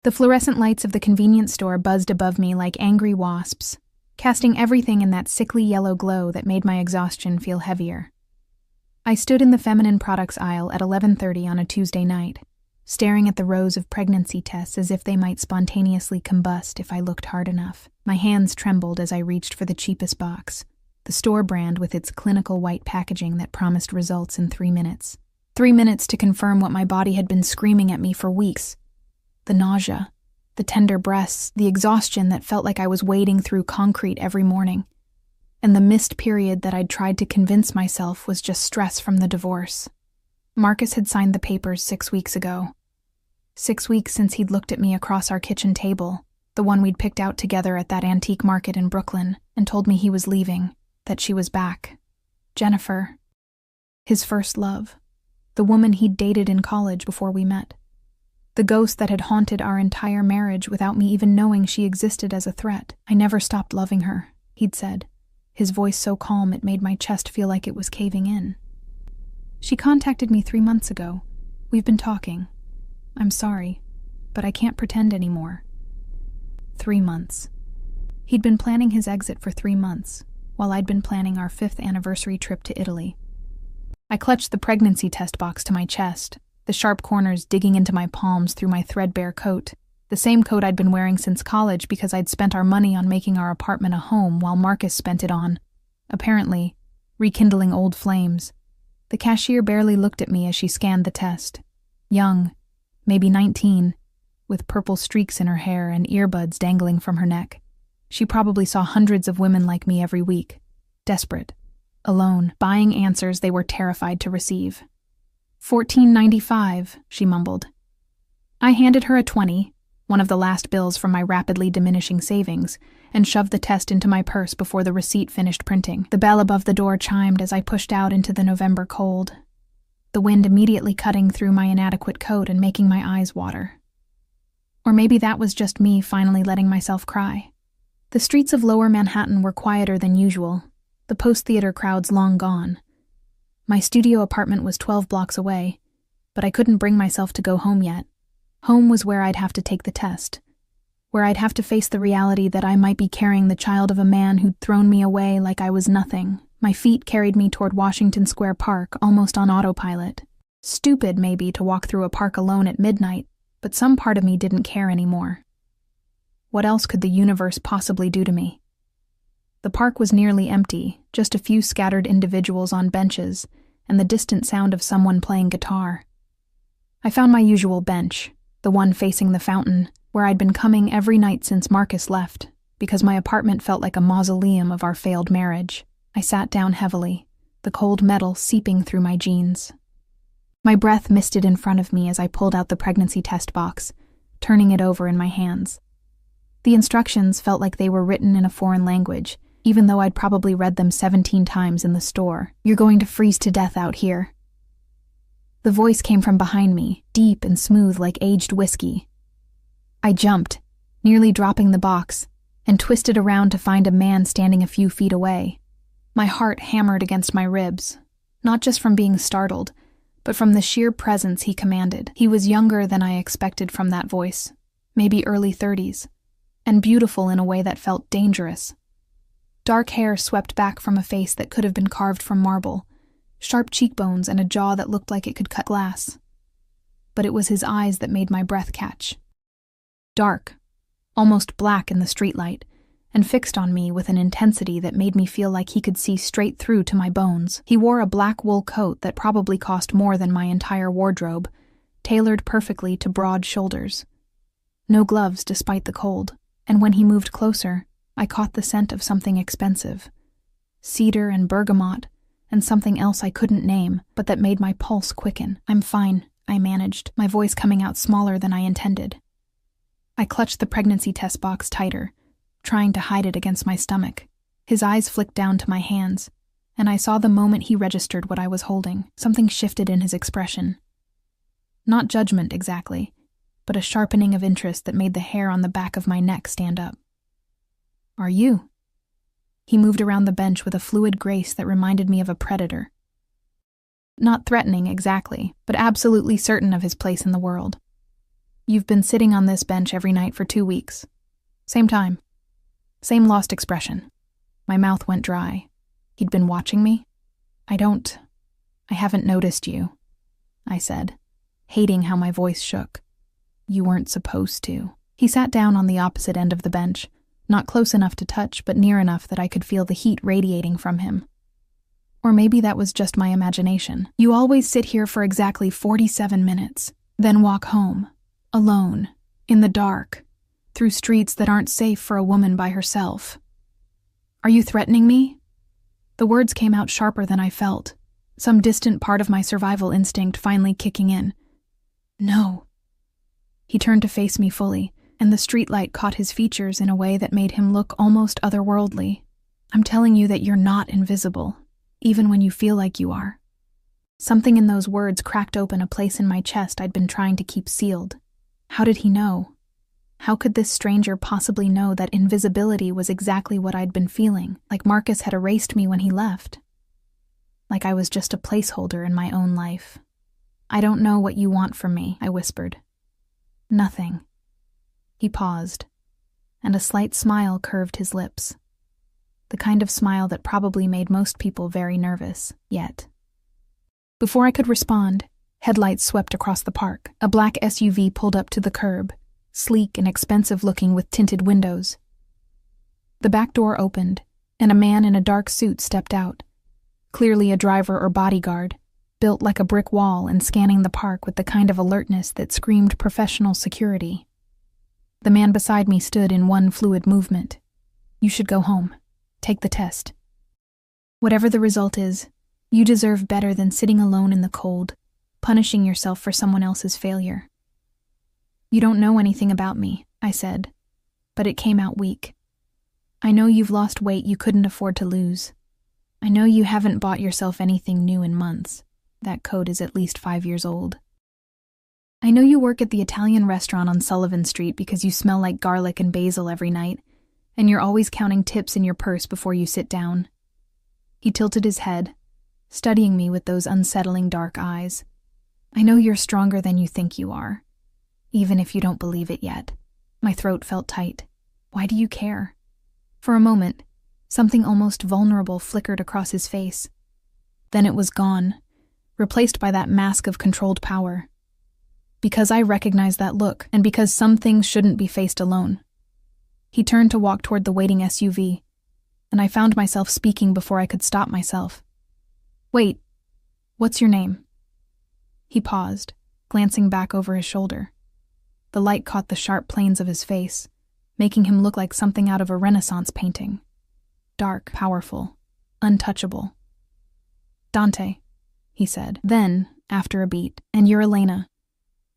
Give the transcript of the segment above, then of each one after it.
The fluorescent lights of the convenience store buzzed above me like angry wasps, casting everything in that sickly yellow glow that made my exhaustion feel heavier. I stood in the feminine products aisle at 11:30 on a Tuesday night, staring at the rows of pregnancy tests as if they might spontaneously combust if I looked hard enough. My hands trembled as I reached for the cheapest box, the store brand with its clinical white packaging that promised results in 3 minutes. 3 minutes to confirm what my body had been screaming at me for weeks. The nausea, the tender breasts, the exhaustion that felt like I was wading through concrete every morning. And the missed period that I'd tried to convince myself was just stress from the divorce. Marcus had signed the papers 6 weeks ago. 6 weeks since he'd looked at me across our kitchen table, the one we'd picked out together at that antique market in Brooklyn, and told me he was leaving, that she was back. Jennifer. His first love. The woman he'd dated in college before we met. The ghost that had haunted our entire marriage without me even knowing she existed as a threat. I never stopped loving her, he'd said, his voice so calm it made my chest feel like it was caving in. She contacted me 3 months ago. We've been talking. I'm sorry, but I can't pretend anymore. 3 months. He'd been planning his exit for 3 months, while I'd been planning our 5th anniversary trip to Italy. I clutched the pregnancy test box to my chest, the sharp corners digging into my palms through my threadbare coat, the same coat I'd been wearing since college because I'd spent our money on making our apartment a home while Marcus spent it on, apparently, rekindling old flames. The cashier barely looked at me as she scanned the test. Young, maybe 19, with purple streaks in her hair and earbuds dangling from her neck. She probably saw hundreds of women like me every week, desperate, alone, buying answers they were terrified to receive. $14.95, she mumbled. I handed her a 20, one of the last bills from my rapidly diminishing savings, and shoved the test into my purse before the receipt finished printing. The bell above the door chimed as I pushed out into the November cold, the wind immediately cutting through my inadequate coat and making my eyes water. Or maybe that was just me finally letting myself cry. The streets of Lower Manhattan were quieter than usual, the post-theater crowds long gone. My studio apartment was 12 blocks away, but I couldn't bring myself to go home yet. Home was where I'd have to take the test, where I'd have to face the reality that I might be carrying the child of a man who'd thrown me away like I was nothing. My feet carried me toward Washington Square Park, almost on autopilot. Stupid, maybe, to walk through a park alone at midnight, but some part of me didn't care anymore. What else could the universe possibly do to me? The park was nearly empty, just a few scattered individuals on benches, and the distant sound of someone playing guitar. I found my usual bench, the one facing the fountain, where I'd been coming every night since Marcus left, because my apartment felt like a mausoleum of our failed marriage. I sat down heavily, the cold metal seeping through my jeans. My breath misted in front of me as I pulled out the pregnancy test box, turning it over in my hands. The instructions felt like they were written in a foreign language, even though I'd probably read them 17 times in the store. You're going to freeze to death out here. The voice came from behind me, deep and smooth like aged whiskey. I jumped, nearly dropping the box, and twisted around to find a man standing a few feet away. My heart hammered against my ribs, not just from being startled, but from the sheer presence he commanded. He was younger than I expected from that voice, maybe early 30s, and beautiful in a way that felt dangerous. Dark hair swept back from a face that could have been carved from marble, sharp cheekbones and a jaw that looked like it could cut glass. But it was his eyes that made my breath catch. Dark, almost black in the streetlight, and fixed on me with an intensity that made me feel like he could see straight through to my bones. He wore a black wool coat that probably cost more than my entire wardrobe, tailored perfectly to broad shoulders. No gloves despite the cold, and when he moved closer, I caught the scent of something expensive. Cedar and bergamot, and something else I couldn't name, but that made my pulse quicken. I'm fine, I managed, my voice coming out smaller than I intended. I clutched the pregnancy test box tighter, trying to hide it against my stomach. His eyes flicked down to my hands, and I saw the moment he registered what I was holding. Something shifted in his expression. Not judgment exactly, but a sharpening of interest that made the hair on the back of my neck stand up. Are you? He moved around the bench with a fluid grace that reminded me of a predator. Not threatening exactly, but absolutely certain of his place in the world. You've been sitting on this bench every night for 2 weeks. Same time. Same lost expression. My mouth went dry. He'd been watching me? I haven't noticed you, I said, hating how my voice shook. You weren't supposed to. He sat down on the opposite end of the bench, not close enough to touch, but near enough that I could feel the heat radiating from him. Or maybe that was just my imagination. You always sit here for exactly 47 minutes, then walk home, alone, in the dark, through streets that aren't safe for a woman by herself. Are you threatening me? The words came out sharper than I felt, some distant part of my survival instinct finally kicking in. No. He turned to face me fully, and the streetlight caught his features in a way that made him look almost otherworldly. I'm telling you that you're not invisible, even when you feel like you are. Something in those words cracked open a place in my chest I'd been trying to keep sealed. How did he know? How could this stranger possibly know that invisibility was exactly what I'd been feeling, like Marcus had erased me when he left? Like I was just a placeholder in my own life. I don't know what you want from me, I whispered. Nothing. He paused, and a slight smile curved his lips. The kind of smile that probably made most people very nervous, yet. Before I could respond, headlights swept across the park. A black SUV pulled up to the curb, sleek and expensive-looking with tinted windows. The back door opened, and a man in a dark suit stepped out, clearly a driver or bodyguard, built like a brick wall and scanning the park with the kind of alertness that screamed professional security. The man beside me stood in one fluid movement. You should go home. Take the test. Whatever the result is, you deserve better than sitting alone in the cold, punishing yourself for someone else's failure. You don't know anything about me, I said, but it came out weak. I know you've lost weight you couldn't afford to lose. I know you haven't bought yourself anything new in months. That coat is at least 5 years old. I know you work at the Italian restaurant on Sullivan Street because you smell like garlic and basil every night, and you're always counting tips in your purse before you sit down. He tilted his head, studying me with those unsettling dark eyes. I know you're stronger than you think you are, even if you don't believe it yet. My throat felt tight. Why do you care? For a moment, something almost vulnerable flickered across his face. Then it was gone, replaced by that mask of controlled power. Because I recognized that look, and because some things shouldn't be faced alone. He turned to walk toward the waiting SUV, and I found myself speaking before I could stop myself. Wait, what's your name? He paused, glancing back over his shoulder. The light caught the sharp planes of his face, making him look like something out of a Renaissance painting. Dark, powerful, untouchable. Dante, he said. Then, after a beat, and you're Elena.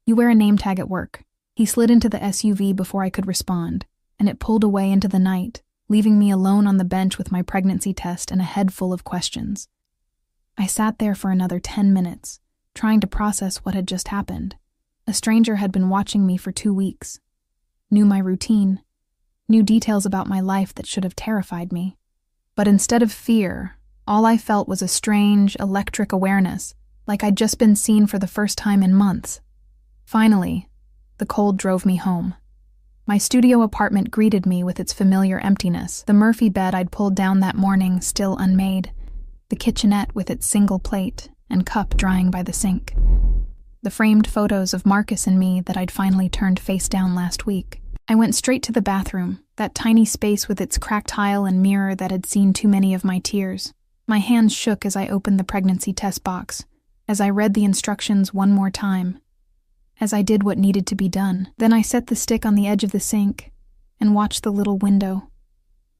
You wear a name tag at work. He slid into the SUV before I could respond, and it pulled away into the night, leaving me alone on the bench with my pregnancy test and a head full of questions. I sat there for another 10 minutes, trying to process what had just happened. A stranger had been watching me for 2 weeks, knew my routine, knew details about my life that should have terrified me. But instead of fear, all I felt was a strange, electric awareness, like I'd just been seen for the first time in months. Finally, the cold drove me home. My studio apartment greeted me with its familiar emptiness, the Murphy bed I'd pulled down that morning still unmade, the kitchenette with its single plate and cup drying by the sink, the framed photos of Marcus and me that I'd finally turned face down last week. I went straight to the bathroom, that tiny space with its cracked tile and mirror that had seen too many of my tears. My hands shook as I opened the pregnancy test box, as I read the instructions one more time, as I did what needed to be done. Then I set the stick on the edge of the sink and watched the little window,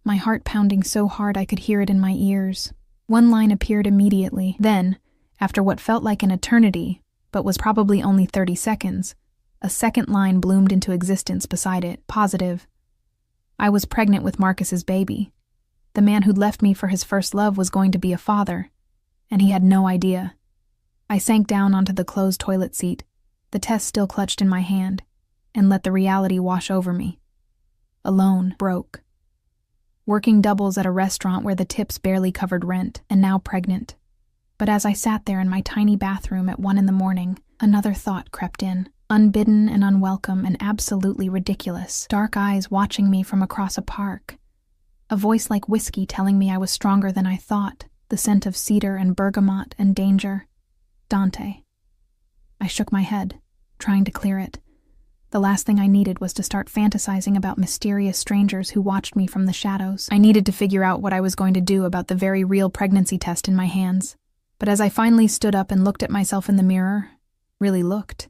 my heart pounding so hard I could hear it in my ears. One line appeared immediately. Then, after what felt like an eternity, but was probably only 30 seconds, a second line bloomed into existence beside it, positive. I was pregnant with Marcus's baby. The man who'd left me for his first love was going to be a father, and he had no idea. I sank down onto the closed toilet seat, the test still clutched in my hand, and let the reality wash over me. Alone, broke. Working doubles at a restaurant where the tips barely covered rent, and now pregnant. But as I sat there in my tiny bathroom at 1 a.m, another thought crept in. Unbidden and unwelcome and absolutely ridiculous. Dark eyes watching me from across a park. A voice like whiskey telling me I was stronger than I thought. The scent of cedar and bergamot and danger. Dante. I shook my head, trying to clear it. The last thing I needed was to start fantasizing about mysterious strangers who watched me from the shadows. I needed to figure out what I was going to do about the very real pregnancy test in my hands. But as I finally stood up and looked at myself in the mirror, really looked,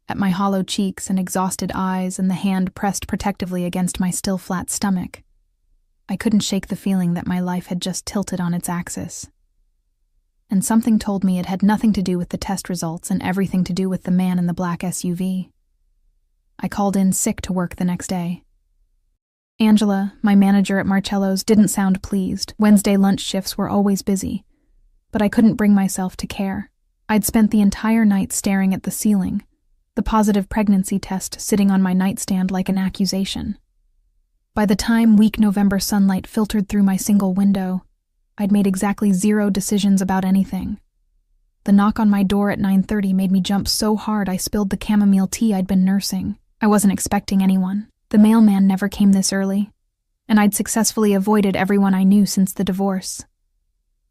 at my hollow cheeks and exhausted eyes and the hand pressed protectively against my still flat stomach, I couldn't shake the feeling that my life had just tilted on its axis. And something told me it had nothing to do with the test results and everything to do with the man in the black SUV. I called in sick to work the next day. Angela, my manager at Marcello's, didn't sound pleased. Wednesday lunch shifts were always busy, but I couldn't bring myself to care. I'd spent the entire night staring at the ceiling, the positive pregnancy test sitting on my nightstand like an accusation. By the time weak November sunlight filtered through my single window, I'd made exactly 0 decisions about anything. The knock on my door at 9:30 made me jump so hard I spilled the chamomile tea I'd been nursing. I wasn't expecting anyone. The mailman never came this early, and I'd successfully avoided everyone I knew since the divorce.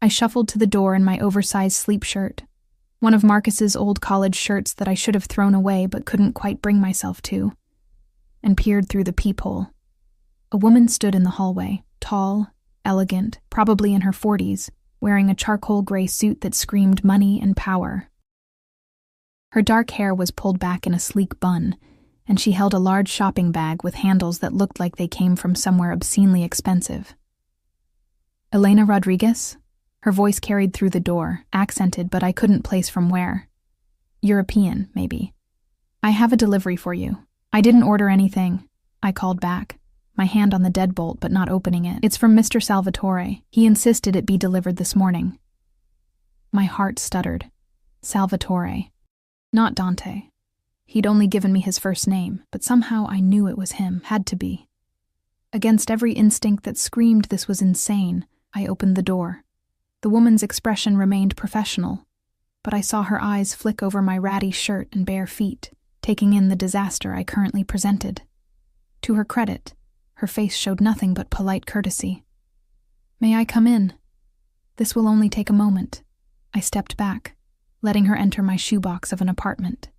I shuffled to the door in my oversized sleep shirt, one of Marcus's old college shirts that I should have thrown away but couldn't quite bring myself to, and peered through the peephole. A woman stood in the hallway, tall, elegant, probably in her 40s, wearing a charcoal gray suit that screamed money and power. Her dark hair was pulled back in a sleek bun, and she held a large shopping bag with handles that looked like they came from somewhere obscenely expensive. Elena Rodriguez? Her voice carried through the door, accented, but I couldn't place from where. European, maybe. I have a delivery for you. I didn't order anything, I called back, my hand on the deadbolt but not opening it. It's from Mr. Salvatore. He insisted it be delivered this morning. My heart stuttered. Salvatore. Not Dante. He'd only given me his first name, but somehow I knew it was him, had to be. Against every instinct that screamed this was insane, I opened the door. The woman's expression remained professional, but I saw her eyes flick over my ratty shirt and bare feet, taking in the disaster I currently presented. To her credit, her face showed nothing but polite courtesy. May I come in? This will only take a moment. I stepped back, letting her enter my shoebox of an apartment.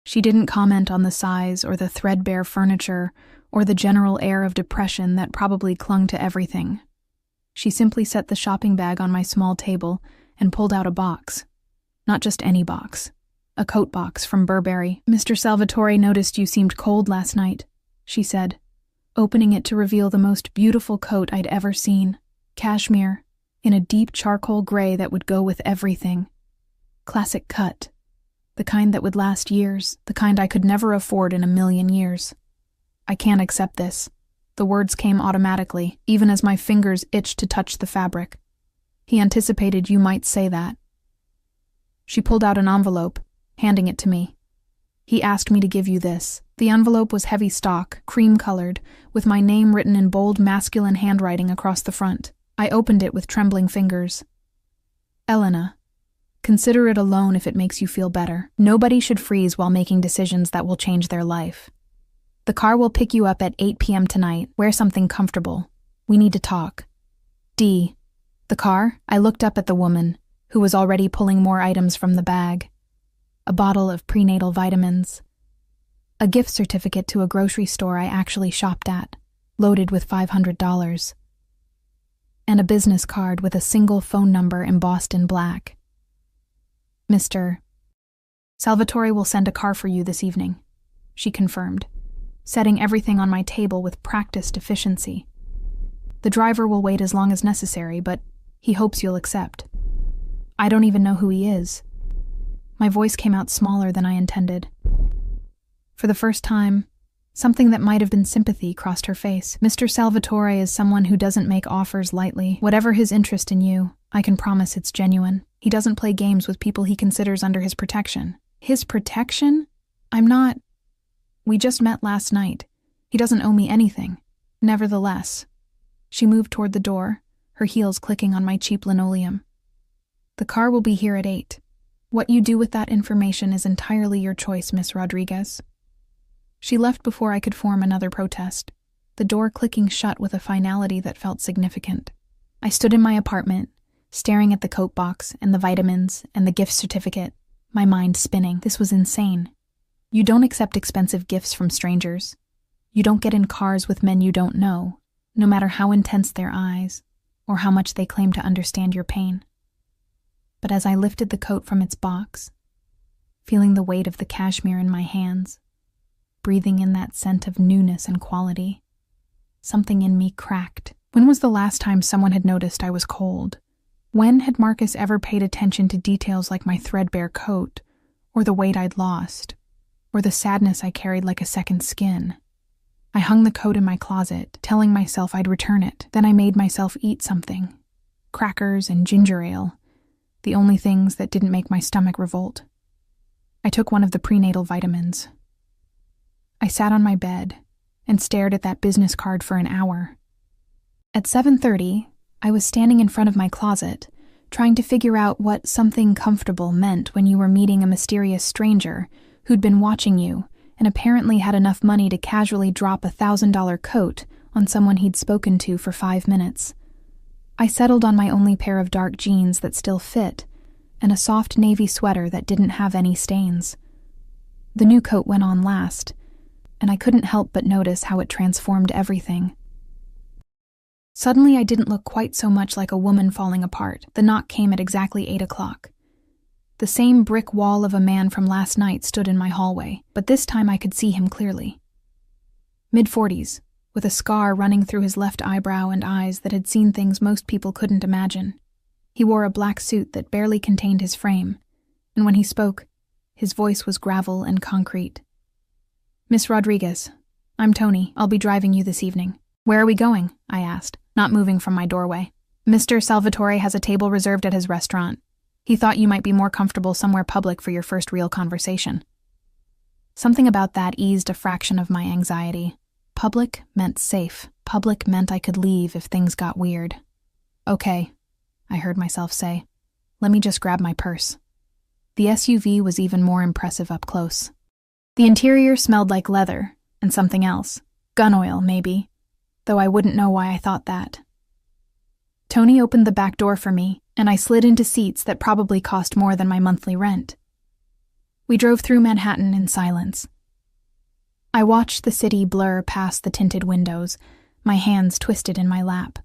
She didn't comment on the size or the threadbare furniture or the general air of depression that probably clung to everything. She simply set the shopping bag on my small table and pulled out a box. Not just any box. A coat box from Burberry. Mr. Salvatore noticed you seemed cold last night, she said, opening it to reveal the most beautiful coat I'd ever seen. Cashmere, in a deep charcoal gray that would go with everything. Classic cut. The kind that would last years, the kind I could never afford in a million years. I can't accept this. The words came automatically, even as my fingers itched to touch the fabric. He anticipated you might say that. She pulled out an envelope, handing it to me. He asked me to give you this. The envelope was heavy stock, cream-colored, with my name written in bold masculine handwriting across the front. I opened it with trembling fingers. Elena. Consider it a loan if it makes you feel better. Nobody should freeze while making decisions that will change their life. The car will pick you up at 8 p.m. tonight. Wear something comfortable. We need to talk. D. The car? I looked up at the woman, who was already pulling more items from the bag. A bottle of prenatal vitamins. A gift certificate to a grocery store I actually shopped at, loaded with $500. And a business card with a single phone number embossed in black. Mr. Salvatore will send a car for you this evening, she confirmed, setting everything on my table with practiced efficiency. The driver will wait as long as necessary, but he hopes you'll accept. I don't even know who he is. My voice came out smaller than I intended. For the first time, something that might have been sympathy crossed her face. Mr. Salvatore is someone who doesn't make offers lightly. Whatever his interest in you, I can promise it's genuine. He doesn't play games with people he considers under his protection. His protection? I'm not... We just met last night. He doesn't owe me anything. Nevertheless. She moved toward the door, her heels clicking on my cheap linoleum. The car will be here at 8. What you do with that information is entirely your choice, Miss Rodriguez." She left before I could form another protest, the door clicking shut with a finality that felt significant. I stood in my apartment, staring at the coat box and the vitamins and the gift certificate, my mind spinning. This was insane. You don't accept expensive gifts from strangers. You don't get in cars with men you don't know, no matter how intense their eyes or how much they claim to understand your pain. But as I lifted the coat from its box, feeling the weight of the cashmere in my hands, breathing in that scent of newness and quality, something in me cracked. When was the last time someone had noticed I was cold? When had Marcus ever paid attention to details like my threadbare coat, or the weight I'd lost, or the sadness I carried like a second skin? I hung the coat in my closet, telling myself I'd return it. Then I made myself eat something. Crackers and ginger ale, the only things that didn't make my stomach revolt. I took one of the prenatal vitamins. I sat on my bed and stared at that business card for an hour. At 7:30, I was standing in front of my closet, trying to figure out what something comfortable meant when you were meeting a mysterious stranger who'd been watching you and apparently had enough money to casually drop a $1,000 coat on someone he'd spoken to for 5 minutes. I settled on my only pair of dark jeans that still fit and a soft navy sweater that didn't have any stains. The new coat went on last, and I couldn't help but notice how it transformed everything. Suddenly, I didn't look quite so much like a woman falling apart. The knock came at exactly 8 o'clock. The same brick wall of a man from last night stood in my hallway, but this time I could see him clearly. Mid-40s, with a scar running through his left eyebrow and eyes that had seen things most people couldn't imagine. He wore a black suit that barely contained his frame, and when he spoke, his voice was gravel and concrete. "Miss Rodriguez, I'm Tony. I'll be driving you this evening." "Where are we going?" I asked, not moving from my doorway. "Mr. Salvatore has a table reserved at his restaurant. He thought you might be more comfortable somewhere public for your first real conversation." Something about that eased a fraction of my anxiety. Public meant safe. Public meant I could leave if things got weird. "Okay," I heard myself say. "Let me just grab my purse." The SUV was even more impressive up close. The interior smelled like leather and something else. Gun oil, maybe, though I wouldn't know why I thought that. Tony opened the back door for me, and I slid into seats that probably cost more than my monthly rent. We drove through Manhattan in silence. I watched the city blur past the tinted windows, my hands twisted in my lap.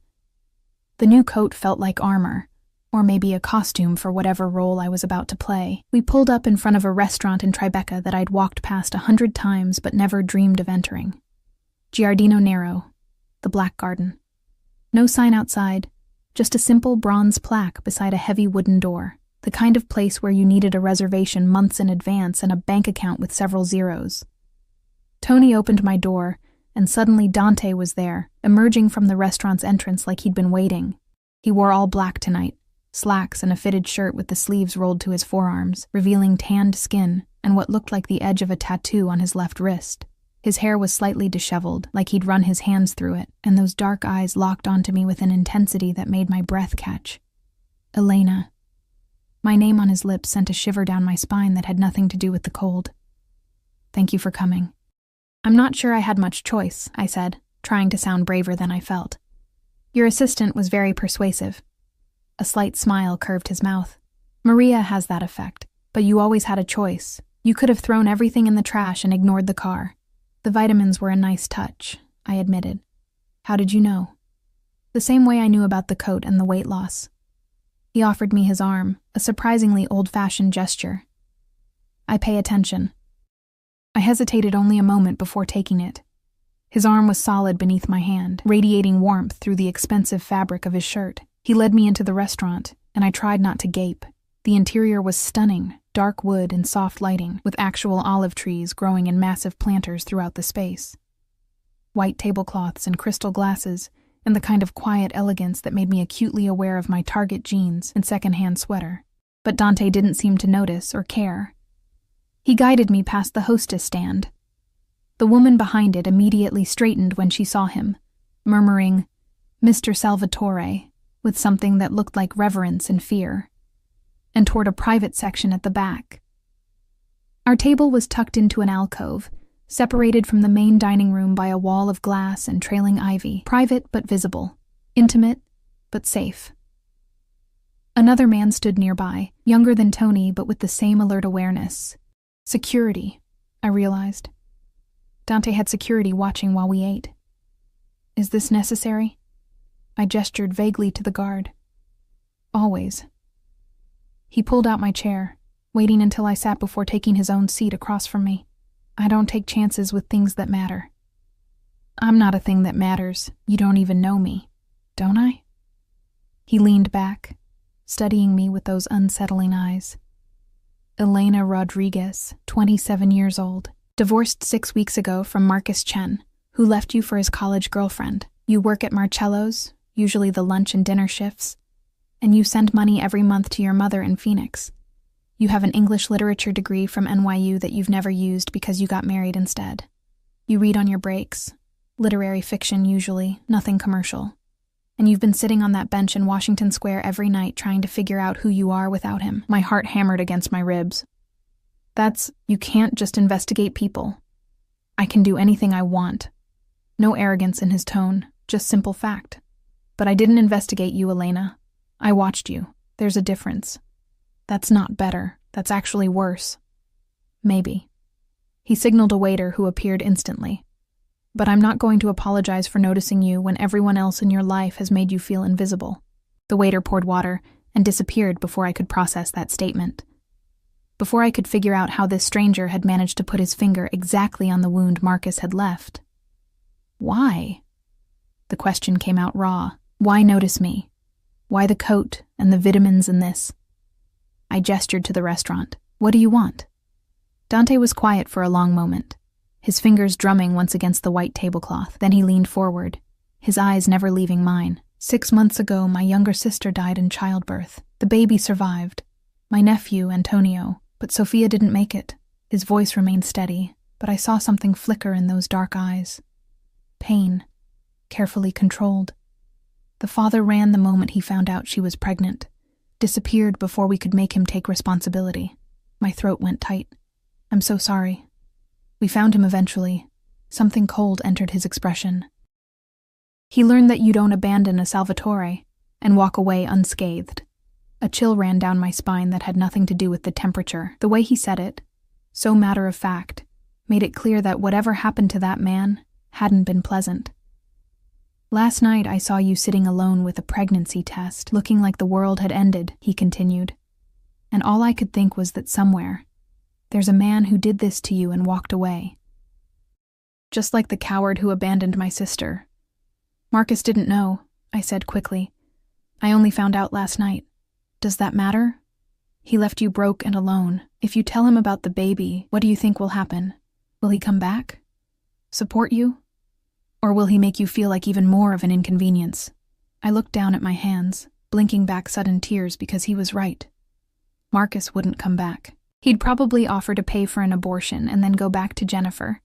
The new coat felt like armor, or maybe a costume for whatever role I was about to play. We pulled up in front of a restaurant in Tribeca that I'd walked past 100 times but never dreamed of entering. Giardino Nero, the Black Garden. No sign outside, just a simple bronze plaque beside a heavy wooden door, the kind of place where you needed a reservation months in advance and a bank account with several zeros. Tony opened my door, and suddenly Dante was there, emerging from the restaurant's entrance like he'd been waiting. He wore all black tonight, slacks and a fitted shirt with the sleeves rolled to his forearms, revealing tanned skin and what looked like the edge of a tattoo on his left wrist. His hair was slightly disheveled, like he'd run his hands through it, and those dark eyes locked onto me with an intensity that made my breath catch. Elena. My name on his lips sent a shiver down my spine that had nothing to do with the cold. "Thank you for coming." "I'm not sure I had much choice," I said, trying to sound braver than I felt. "Your assistant was very persuasive." A slight smile curved his mouth. "Maria has that effect, but you always had a choice. You could have thrown everything in the trash and ignored the car." "The vitamins were a nice touch," I admitted. "How did you know?" "The same way I knew about the coat and the weight loss." He offered me his arm, a surprisingly old-fashioned gesture. "I pay attention." I hesitated only a moment before taking it. His arm was solid beneath my hand, radiating warmth through the expensive fabric of his shirt. He led me into the restaurant, and I tried not to gape. The interior was stunning, dark wood and soft lighting, with actual olive trees growing in massive planters throughout the space. White tablecloths and crystal glasses, and the kind of quiet elegance that made me acutely aware of my Target jeans and secondhand sweater. But Dante didn't seem to notice or care. He guided me past the hostess stand. The woman behind it immediately straightened when she saw him, murmuring, "Mr. Salvatore," with something that looked like reverence and fear. and toward a private section at the back. Our table was tucked into an alcove, separated from the main dining room by a wall of glass and trailing ivy, private but visible, intimate but safe. Another man stood nearby, younger than Tony but with the same alert awareness. Security, I realized. Dante had security watching while we ate. Is this necessary? I gestured vaguely to the guard. Always. He pulled out my chair, waiting until I sat before taking his own seat across from me. I don't take chances with things that matter. I'm not a thing that matters. You don't even know me, don't I? He leaned back, studying me with those unsettling eyes. Elena Rodriguez, 27 years old, divorced 6 weeks ago from Marcus Chen, who left you for his college girlfriend. You work at Marcello's, usually the lunch and dinner shifts, and you send money every month to your mother in Phoenix. You have an English literature degree from NYU that you've never used because you got married instead. You read on your breaks, literary fiction usually, nothing commercial. And you've been sitting on that bench in Washington Square every night trying to figure out who you are without him. My heart hammered against my ribs. You can't just investigate people. I can do anything I want. No arrogance in his tone, just simple fact. But I didn't investigate you, Elena. I watched you. There's a difference. That's not better. That's actually worse. Maybe. He signaled a waiter who appeared instantly. But I'm not going to apologize for noticing you when everyone else in your life has made you feel invisible. The waiter poured water and disappeared before I could process that statement. Before I could figure out how this stranger had managed to put his finger exactly on the wound Marcus had left. Why? The question came out raw. Why notice me? Why the coat and the vitamins in this? I gestured to the restaurant. What do you want? Dante was quiet for a long moment, his fingers drumming once against the white tablecloth. Then he leaned forward, his eyes never leaving mine. 6 months ago, my younger sister died in childbirth. The baby survived. My nephew, Antonio, but Sophia didn't make it. His voice remained steady, but I saw something flicker in those dark eyes. Pain, carefully controlled. The father ran the moment he found out she was pregnant, disappeared before we could make him take responsibility. My throat went tight. I'm so sorry. We found him eventually. Something cold entered his expression. He learned that you don't abandon a Salvatore and walk away unscathed. A chill ran down my spine that had nothing to do with the temperature. The way he said it, so matter-of-fact, made it clear that whatever happened to that man hadn't been pleasant. Last night I saw you sitting alone with a pregnancy test, looking like the world had ended, he continued. And all I could think was that somewhere, there's a man who did this to you and walked away. Just like the coward who abandoned my sister. Marcus didn't know, I said quickly. I only found out last night. Does that matter? He left you broke and alone. If you tell him about the baby, what do you think will happen? Will he come back? Support you? Or will he make you feel like even more of an inconvenience? I looked down at my hands, blinking back sudden tears because he was right. Marcus wouldn't come back. He'd probably offer to pay for an abortion and then go back to Jennifer,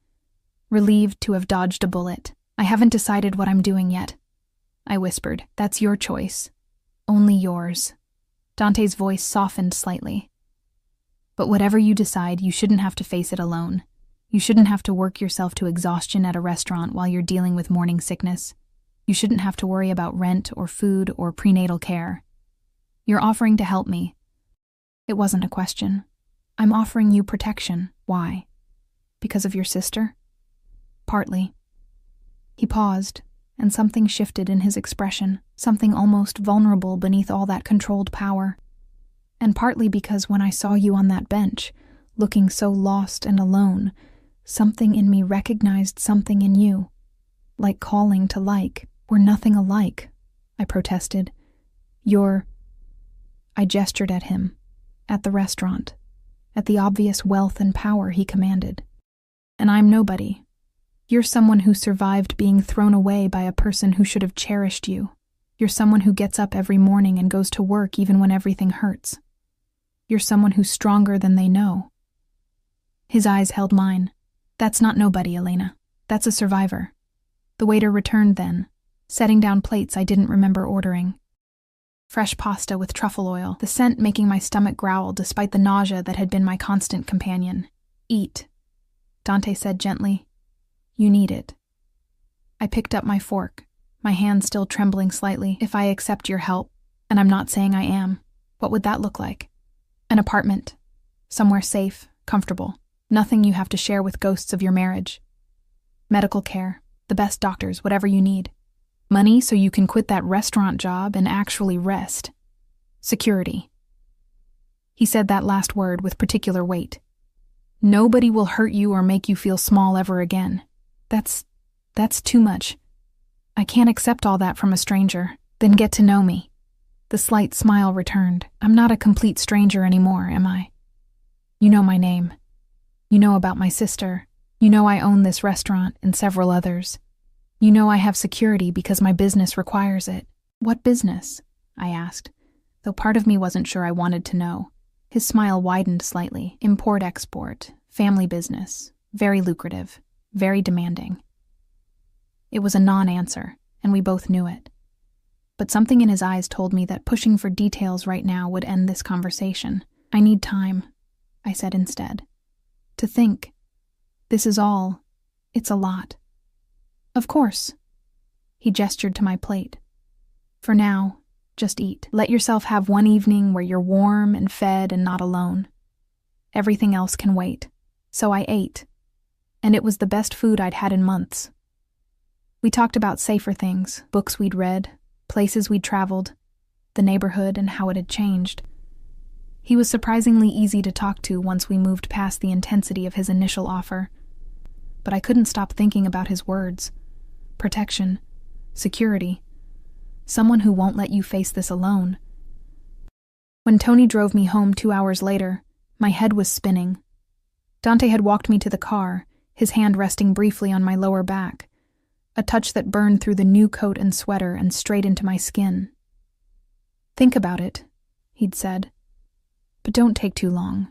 relieved to have dodged a bullet. I haven't decided what I'm doing yet, I whispered. That's your choice. Only yours. Dante's voice softened slightly. But whatever you decide, you shouldn't have to face it alone. You shouldn't have to work yourself to exhaustion at a restaurant while you're dealing with morning sickness. You shouldn't have to worry about rent or food or prenatal care. You're offering to help me. It wasn't a question. I'm offering you protection. Why? Because of your sister? Partly. He paused, and something shifted in his expression, something almost vulnerable beneath all that controlled power. And partly because when I saw you on that bench, looking so lost and alone, something in me recognized something in you. Like calling to like. We're nothing alike, I protested. I gestured at him, at the restaurant, at the obvious wealth and power he commanded. And I'm nobody. You're someone who survived being thrown away by a person who should have cherished you. You're someone who gets up every morning and goes to work even when everything hurts. You're someone who's stronger than they know. His eyes held mine. That's not nobody, Elena. That's a survivor. The waiter returned then, setting down plates I didn't remember ordering. Fresh pasta with truffle oil, the scent making my stomach growl despite the nausea that had been my constant companion. "Eat," Dante said gently. "You need it." I picked up my fork, my hand still trembling slightly. "If I accept your help, and I'm not saying I am, what would that look like?" "An apartment. Somewhere safe, comfortable. Nothing you have to share with ghosts of your marriage. Medical care, the best doctors, whatever you need. Money so you can quit that restaurant job and actually rest. Security." He said that last word with particular weight. "Nobody will hurt you or make you feel small ever again. That's too much. I can't accept all that from a stranger. Then get to know me." The slight smile returned. "I'm not a complete stranger anymore, am I? You know my name. You know about my sister. You know I own this restaurant and several others. You know I have security because my business requires it." "What business?" I asked, though part of me wasn't sure I wanted to know. His smile widened slightly. "Import-export, family business, very lucrative, very demanding." It was a non-answer, and we both knew it. But something in his eyes told me that pushing for details right now would end this conversation. "I need time," I said instead. "To think. This is all. It's a lot." "Of course." He gestured to my plate. "For now, just eat. Let yourself have one evening where you're warm and fed and not alone. Everything else can wait." So I ate, and it was the best food I'd had in months. We talked about safer things, books we'd read, places we'd traveled, the neighborhood and how it had changed. He was surprisingly easy to talk to once we moved past the intensity of his initial offer. But I couldn't stop thinking about his words. Protection, security, someone who won't let you face this alone. When Tony drove me home 2 hours later, my head was spinning. Dante had walked me to the car, his hand resting briefly on my lower back, a touch that burned through the new coat and sweater and straight into my skin. "Think about it," he'd said. "But don't take too long.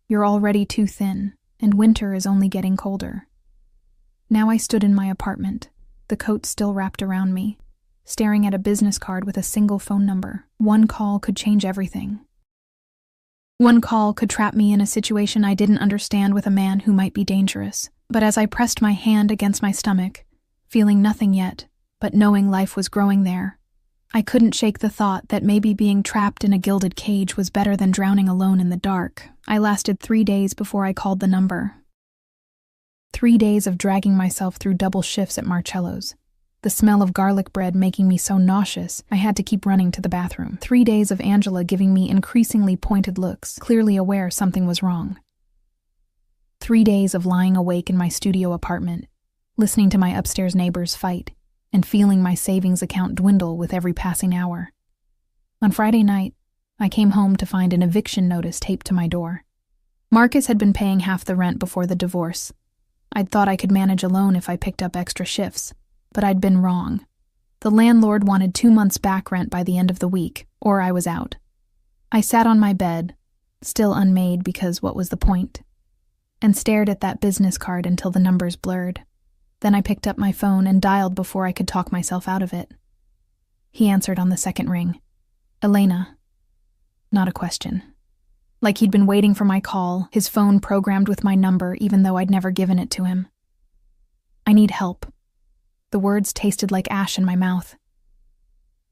You're already too thin, and winter is only getting colder." Now I stood in my apartment, the coat still wrapped around me, staring at a business card with a single phone number. One call could change everything. One call could trap me in a situation I didn't understand with a man who might be dangerous. But as I pressed my hand against my stomach, feeling nothing yet, but knowing life was growing there, I couldn't shake the thought that maybe being trapped in a gilded cage was better than drowning alone in the dark. I lasted 3 days before I called the number. 3 days of dragging myself through double shifts at Marcello's, the smell of garlic bread making me so nauseous I had to keep running to the bathroom. 3 days of Angela giving me increasingly pointed looks, clearly aware something was wrong. 3 days of lying awake in my studio apartment, listening to my upstairs neighbors fight, and feeling my savings account dwindle with every passing hour. On Friday night, I came home to find an eviction notice taped to my door. Marcus had been paying half the rent before the divorce. I'd thought I could manage alone if I picked up extra shifts, but I'd been wrong. The landlord wanted 2 months back rent by the end of the week, or I was out. I sat on my bed, still unmade because what was the point, and stared at that business card until the numbers blurred. Then I picked up my phone and dialed before I could talk myself out of it. He answered on the second ring. "Elena." Not a question. Like he'd been waiting for my call, his phone programmed with my number even though I'd never given it to him. "I need help." The words tasted like ash in my mouth.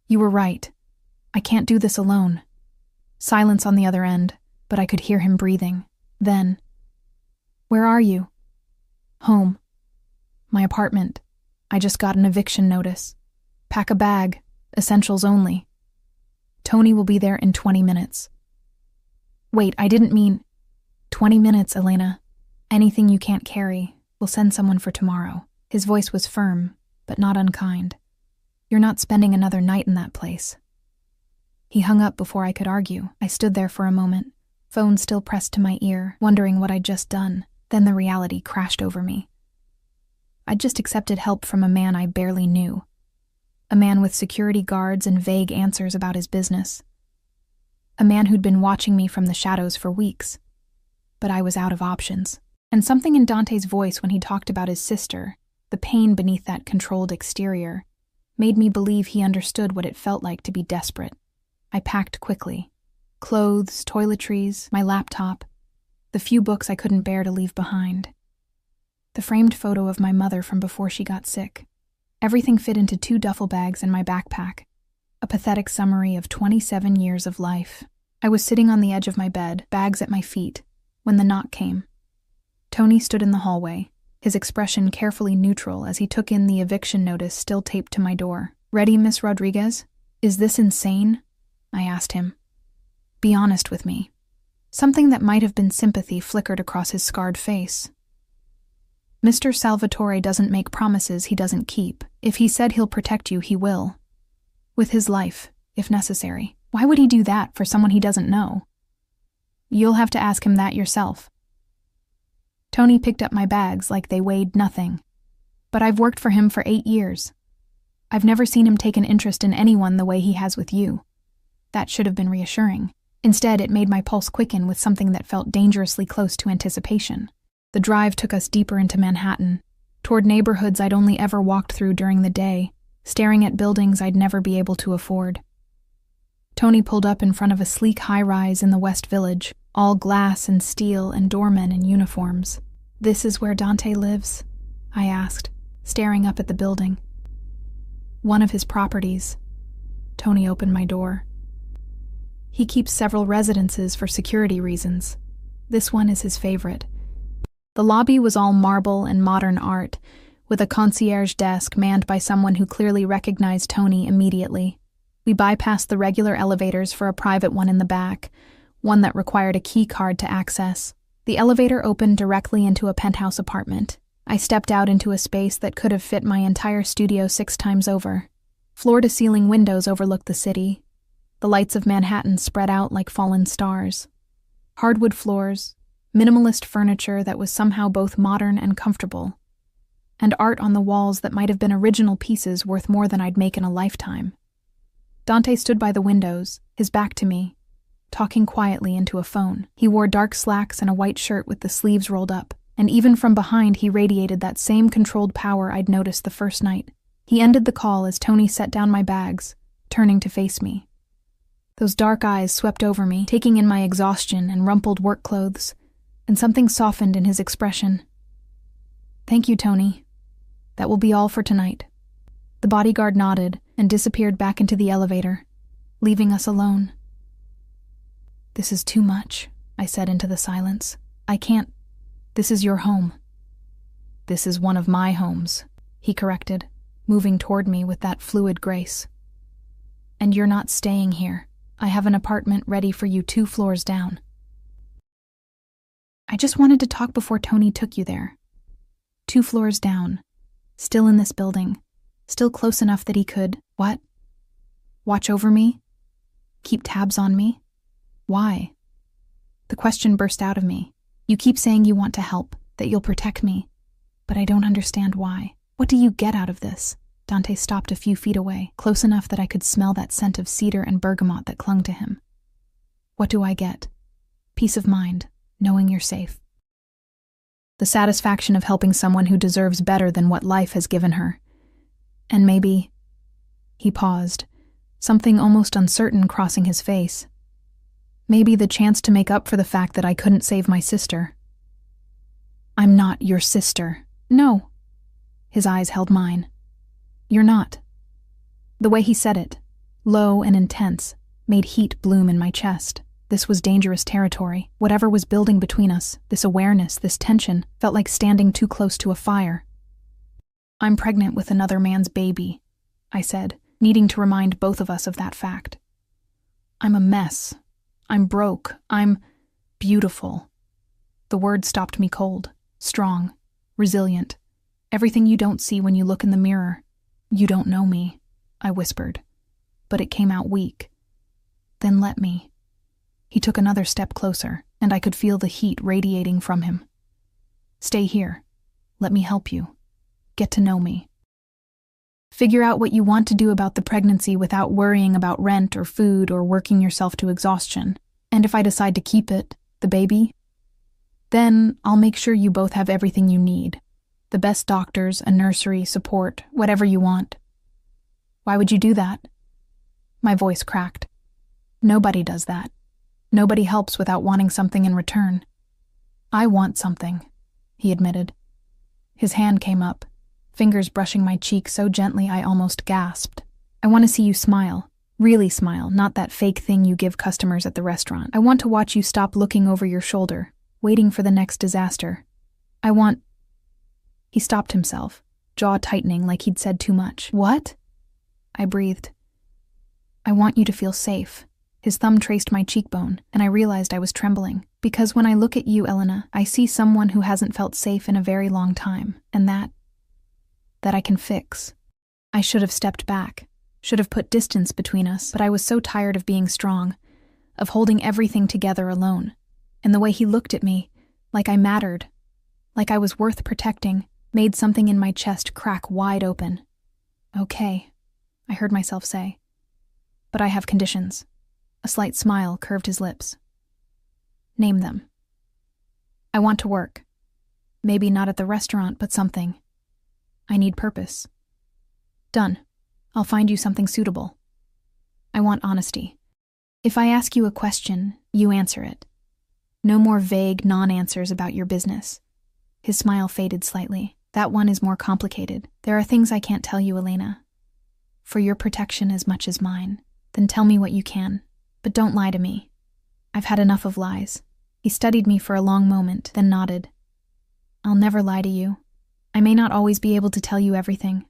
"You were right. I can't do this alone." Silence on the other end, but I could hear him breathing. Then, "Where are you?" "Home. My apartment. I just got an eviction notice. Pack a bag. Essentials only. Tony will be there in 20 minutes. "Wait, I didn't mean..." 20 minutes, Elena. Anything you can't carry. We'll send someone for tomorrow." His voice was firm, but not unkind. "You're not spending another night in that place." He hung up before I could argue. I stood there for a moment, phone still pressed to my ear, wondering what I'd just done. Then the reality crashed over me. I'd just accepted help from a man I barely knew. A man with security guards and vague answers about his business. A man who'd been watching me from the shadows for weeks. But I was out of options. And something in Dante's voice when he talked about his sister, the pain beneath that controlled exterior, made me believe he understood what it felt like to be desperate. I packed quickly. Clothes, toiletries, my laptop, the few books I couldn't bear to leave behind. The framed photo of my mother from before she got sick. Everything fit into 2 duffel bags in my backpack. A pathetic summary of 27 years of life. I was sitting on the edge of my bed, bags at my feet, when the knock came. Tony stood in the hallway, his expression carefully neutral as he took in the eviction notice still taped to my door. "Ready, Miss Rodriguez? Is this insane?" I asked him. "Be honest with me." Something that might have been sympathy flickered across his scarred face. "Mr. Salvatore doesn't make promises he doesn't keep. If he said he'll protect you, he will. With his life, if necessary. Why would he do that for someone he doesn't know?" "You'll have to ask him that yourself." Tony picked up my bags like they weighed nothing. "But I've worked for him for 8 years. I've never seen him take an interest in anyone the way he has with you." That should have been reassuring. Instead, it made my pulse quicken with something that felt dangerously close to anticipation. The drive took us deeper into Manhattan, toward neighborhoods I'd only ever walked through during the day, staring at buildings I'd never be able to afford. Tony pulled up in front of a sleek high-rise in the West Village, all glass and steel and doormen in uniforms. "This is where Dante lives?" I asked, staring up at the building. "One of his properties." Tony opened my door. "He keeps several residences for security reasons. This one is his favorite." The lobby was all marble and modern art, with a concierge desk manned by someone who clearly recognized Tony immediately. We bypassed the regular elevators for a private one in the back, one that required a key card to access. The elevator opened directly into a penthouse apartment. I stepped out into a space that could have fit my entire studio 6 times over. Floor-to-ceiling windows overlooked the city. The lights of Manhattan spread out like fallen stars. Hardwood floors, minimalist furniture that was somehow both modern and comfortable, and art on the walls that might have been original pieces worth more than I'd make in a lifetime. Dante stood by the windows, his back to me, talking quietly into a phone. He wore dark slacks and a white shirt with the sleeves rolled up, and even from behind he radiated that same controlled power I'd noticed the first night. He ended the call as Tony set down my bags, turning to face me. Those dark eyes swept over me, taking in my exhaustion and rumpled work clothes, and something softened in his expression. "Thank you, Tony. That will be all for tonight." The bodyguard nodded and disappeared back into the elevator, leaving us alone. "This is too much," I said into the silence. "I can't. This is your home." "This is one of my homes," he corrected, moving toward me with that fluid grace. "And you're not staying here. I have an apartment ready for you 2 floors down." "I just wanted to talk before Tony took you there. 2 floors down. Still in this building. Still close enough that he could, what? Watch over me? Keep tabs on me? Why?" The question burst out of me. "You keep saying you want to help, that you'll protect me, but I don't understand why. What do you get out of this?" Dante stopped a few feet away, close enough that I could smell that scent of cedar and bergamot that clung to him. "What do I get? Peace of mind, knowing you're safe. The satisfaction of helping someone who deserves better than what life has given her. And maybe..." He paused, something almost uncertain crossing his face. "Maybe the chance to make up for the fact that I couldn't save my sister." "I'm not your sister." "No." His eyes held mine. "You're not." The way he said it, low and intense, made heat bloom in my chest. This was dangerous territory. Whatever was building between us, this awareness, this tension, felt like standing too close to a fire. "I'm pregnant with another man's baby," I said, needing to remind both of us of that fact. "I'm a mess. I'm broke. I'm beautiful." The word stopped me cold. Strong. Resilient. Everything you don't see when you look in the mirror. "You don't know me," I whispered. But it came out weak. "Then let me." He took another step closer, and I could feel the heat radiating from him. "Stay here. Let me help you. Get to know me. Figure out what you want to do about the pregnancy without worrying about rent or food or working yourself to exhaustion. And if I decide to keep it, the baby, then I'll make sure you both have everything you need. The best doctors, a nursery, support, whatever you want." "Why would you do that?" My voice cracked. Nobody does that. Nobody helps without wanting something in return. I want something, he admitted. His hand came up, fingers brushing my cheek so gently I almost gasped. I want to see you smile. Really smile, not that fake thing you give customers at the restaurant. I want to watch you stop looking over your shoulder, waiting for the next disaster. I want... He stopped himself, jaw tightening like he'd said too much. What? I breathed. I want you to feel safe. His thumb traced my cheekbone, and I realized I was trembling. Because when I look at you, Elena, I see someone who hasn't felt safe in a very long time, and that I can fix. I should have stepped back, should have put distance between us, but I was so tired of being strong, of holding everything together alone. And the way he looked at me, like I mattered, like I was worth protecting, made something in my chest crack wide open. Okay, I heard myself say. But I have conditions. A slight smile curved his lips. Name them. I want to work. Maybe not at the restaurant, but something. I need purpose. Done. I'll find you something suitable. I want honesty. If I ask you a question, you answer it. No more vague non-answers about your business. His smile faded slightly. That one is more complicated. There are things I can't tell you, Elena. For your protection as much as mine. Then tell me what you can. But don't lie to me. I've had enough of lies. He studied me for a long moment, then nodded. I'll never lie to you. I may not always be able to tell you everything,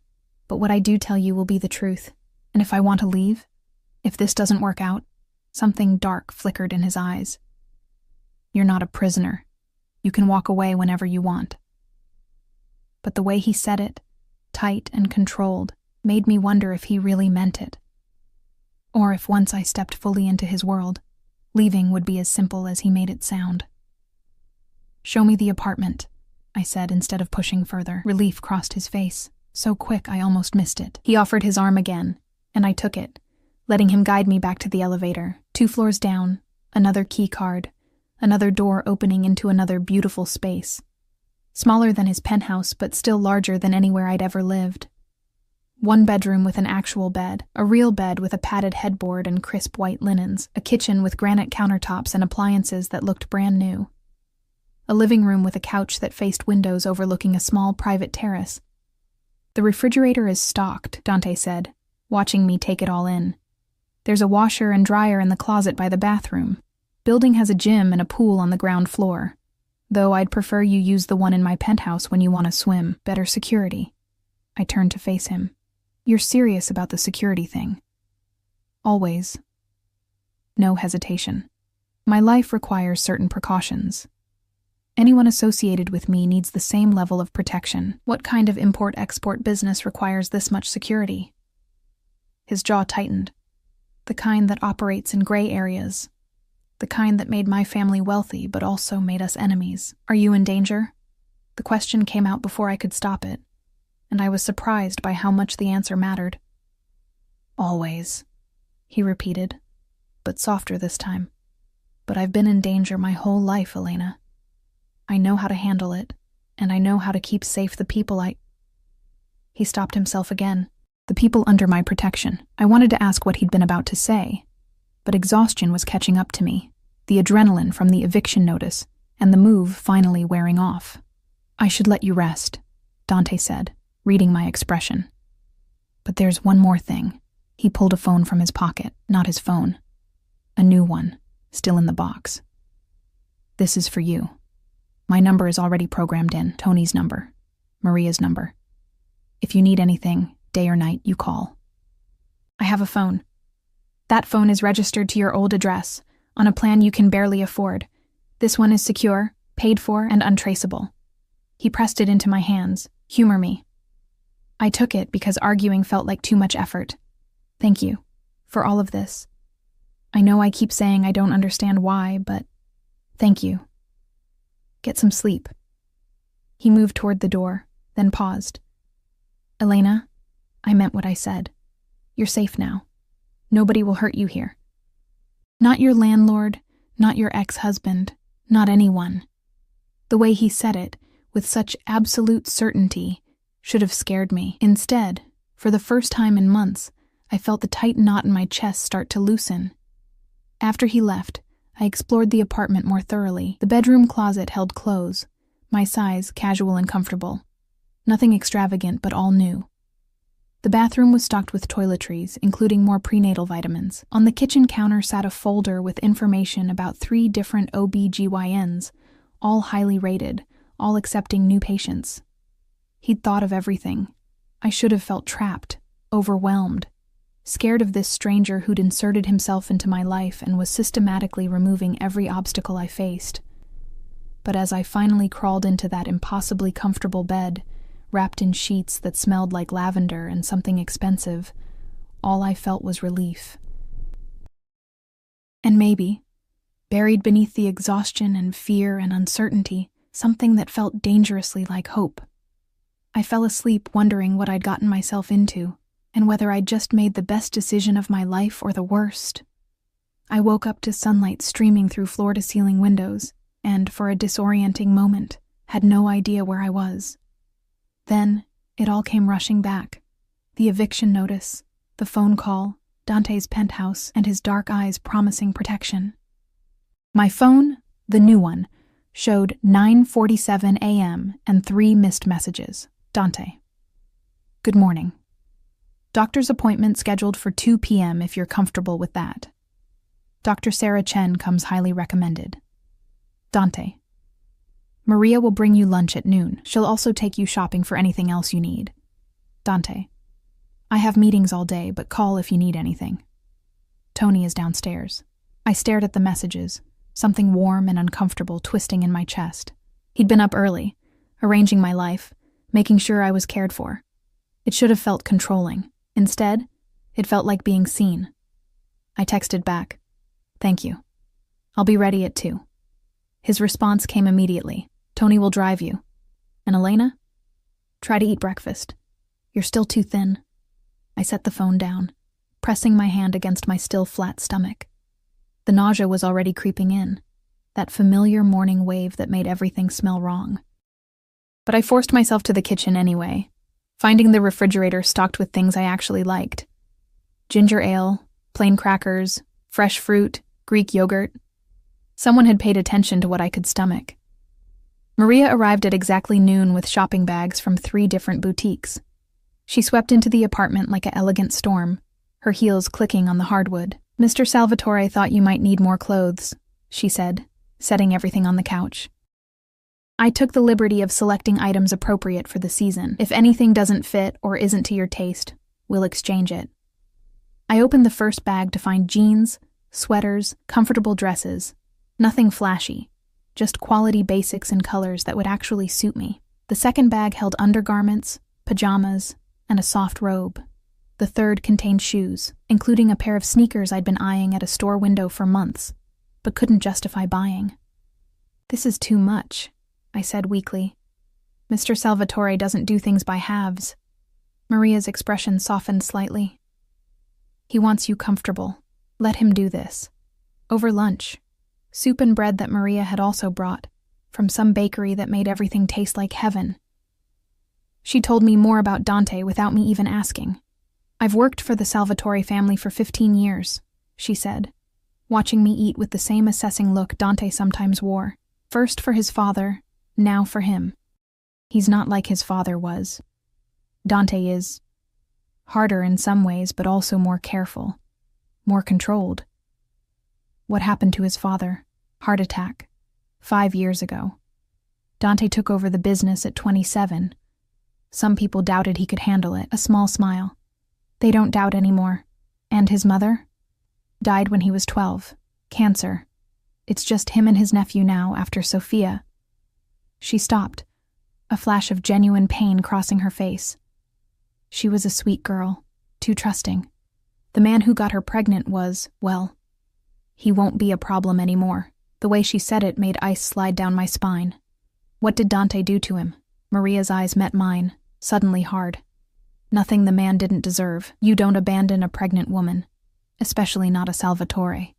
but what I do tell you will be the truth. And if I want to leave, if this doesn't work out, something dark flickered in his eyes. You're not a prisoner. You can walk away whenever you want. But the way he said it, tight and controlled, made me wonder if he really meant it. Or if once I stepped fully into his world, leaving would be as simple as he made it sound. Show me the apartment, I said instead of pushing further. Relief crossed his face, so quick I almost missed it. He offered his arm again, and I took it, letting him guide me back to the elevator. 2 floors down, another key card, another door opening into another beautiful space. Smaller than his penthouse, but still larger than anywhere I'd ever lived. 1 bedroom with an actual bed, a real bed with a padded headboard and crisp white linens, a kitchen with granite countertops and appliances that looked brand new. A living room with a couch that faced windows overlooking a small private terrace. The refrigerator is stocked, Dante said, watching me take it all in. There's a washer and dryer in the closet by the bathroom. Building has a gym and a pool on the ground floor. Though I'd prefer you use the one in my penthouse when you want to swim. Better security. I turned to face him. You're serious about the security thing. Always. No hesitation. My life requires certain precautions. Anyone associated with me needs the same level of protection. What kind of import-export business requires this much security? His jaw tightened. The kind that operates in gray areas. The kind that made my family wealthy but also made us enemies. Are you in danger? The question came out before I could stop it, and I was surprised by how much the answer mattered. Always, he repeated, but softer this time. But I've been in danger my whole life, Elena. I know how to handle it, and I know how to keep safe the people He stopped himself again. The people under my protection. I wanted to ask what he'd been about to say, but exhaustion was catching up to me, the adrenaline from the eviction notice, and the move finally wearing off. I should let you rest, Dante said, reading my expression. But there's one more thing. He pulled a phone from his pocket, not his phone. A new one, still in the box. This is for you. My number is already programmed in, Tony's number, Maria's number. If you need anything, day or night, you call. I have a phone. That phone is registered to your old address, on a plan you can barely afford. This one is secure, paid for, and untraceable. He pressed it into my hands. Humor me. I took it because arguing felt like too much effort. Thank you for all of this. I know I keep saying I don't understand why, but thank you. Get some sleep. He moved toward the door, then paused. Elena, I meant what I said. You're safe now. Nobody will hurt you here. Not your landlord, not your ex-husband, not anyone. The way he said it, with such absolute certainty, should have scared me. Instead, for the first time in months, I felt the tight knot in my chest start to loosen. After he left, I explored the apartment more thoroughly. The bedroom closet held clothes, my size, casual and comfortable. Nothing extravagant, but all new. The bathroom was stocked with toiletries, including more prenatal vitamins. On the kitchen counter sat a folder with information about 3 different OB-GYNs, all highly rated, all accepting new patients. He'd thought of everything. I should have felt trapped, overwhelmed, scared of this stranger who'd inserted himself into my life and was systematically removing every obstacle I faced. But as I finally crawled into that impossibly comfortable bed, wrapped in sheets that smelled like lavender and something expensive, all I felt was relief. And maybe, buried beneath the exhaustion and fear and uncertainty, something that felt dangerously like hope. I fell asleep wondering what I'd gotten myself into, and whether I'd just made the best decision of my life or the worst. I woke up to sunlight streaming through floor-to-ceiling windows, and, for a disorienting moment, had no idea where I was. Then, it all came rushing back. The eviction notice, the phone call, Dante's penthouse, and his dark eyes promising protection. My phone, the new one, showed 9:47 a.m. and 3 missed messages. Dante. Good morning. Doctor's appointment scheduled for 2 p.m. if you're comfortable with that. Dr. Sarah Chen comes highly recommended. Dante. Maria will bring you lunch at noon. She'll also take you shopping for anything else you need. Dante. I have meetings all day, but call if you need anything. Tony is downstairs. I stared at the messages, something warm and uncomfortable twisting in my chest. He'd been up early, arranging my life, making sure I was cared for. It should have felt controlling. Instead, it felt like being seen. I texted back, "Thank you. I'll be ready at 2. His response came immediately. Tony will drive you. And Elena? Try to eat breakfast. You're still too thin. I set the phone down, pressing my hand against my still flat stomach. The nausea was already creeping in, that familiar morning wave that made everything smell wrong. But I forced myself to the kitchen anyway, finding the refrigerator stocked with things I actually liked. Ginger ale, plain crackers, fresh fruit, Greek yogurt. Someone had paid attention to what I could stomach. Maria arrived at exactly noon with shopping bags from 3 different boutiques. She swept into the apartment like an elegant storm, her heels clicking on the hardwood. "Mr. Salvatore thought you might need more clothes," she said, setting everything on the couch. I took the liberty of selecting items appropriate for the season. If anything doesn't fit or isn't to your taste, we'll exchange it. I opened the first bag to find jeans, sweaters, comfortable dresses. Nothing flashy, just quality basics and colors that would actually suit me. The second bag held undergarments, pajamas, and a soft robe. The third contained shoes, including a pair of sneakers I'd been eyeing at a store window for months, but couldn't justify buying. "This is too much," I said weakly. "Mr. Salvatore doesn't do things by halves." Maria's expression softened slightly. "He wants you comfortable. Let him do this." Over lunch, soup and bread that Maria had also brought, from some bakery that made everything taste like heaven. She told me more about Dante without me even asking. "I've worked for the Salvatore family for 15 years, she said, watching me eat with the same assessing look Dante sometimes wore. First for his father, now for him. He's not like his father was. Dante is harder in some ways, but also more careful, more controlled." What happened to his father? Heart attack. 5 years ago. Dante took over the business at 27. Some people doubted he could handle it. A small smile. They don't doubt anymore. And his mother? Died when he was 12. Cancer. It's just him and his nephew now after Sophia. She stopped, a flash of genuine pain crossing her face. She was a sweet girl, too trusting. The man who got her pregnant was, well, he won't be a problem anymore. The way she said it made ice slide down my spine. What did Dante do to him? Maria's eyes met mine, suddenly hard. Nothing the man didn't deserve. You don't abandon a pregnant woman, especially not a Salvatore.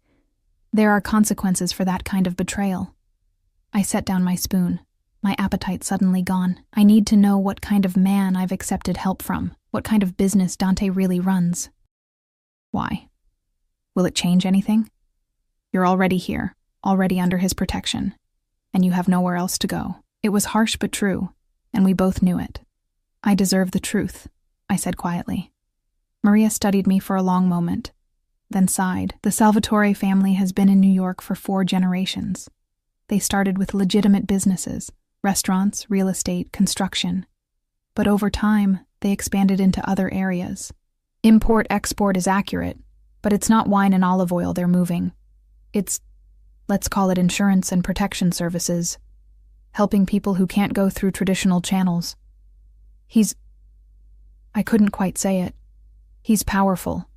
There are consequences for that kind of betrayal. I set down my spoon, my appetite suddenly gone. I need to know what kind of man I've accepted help from, what kind of business Dante really runs. Why? Will it change anything? You're already here, already under his protection, and you have nowhere else to go. It was harsh but true, and we both knew it. I deserve the truth, I said quietly. Maria studied me for a long moment, then sighed. The Salvatore family has been in New York for 4 generations. They started with legitimate businesses, restaurants, real estate, construction. But over time, they expanded into other areas. Import-export is accurate, but it's not wine and olive oil they're moving. It's, let's call it insurance and protection services, helping people who can't go through traditional channels. I couldn't quite say it. He's powerful.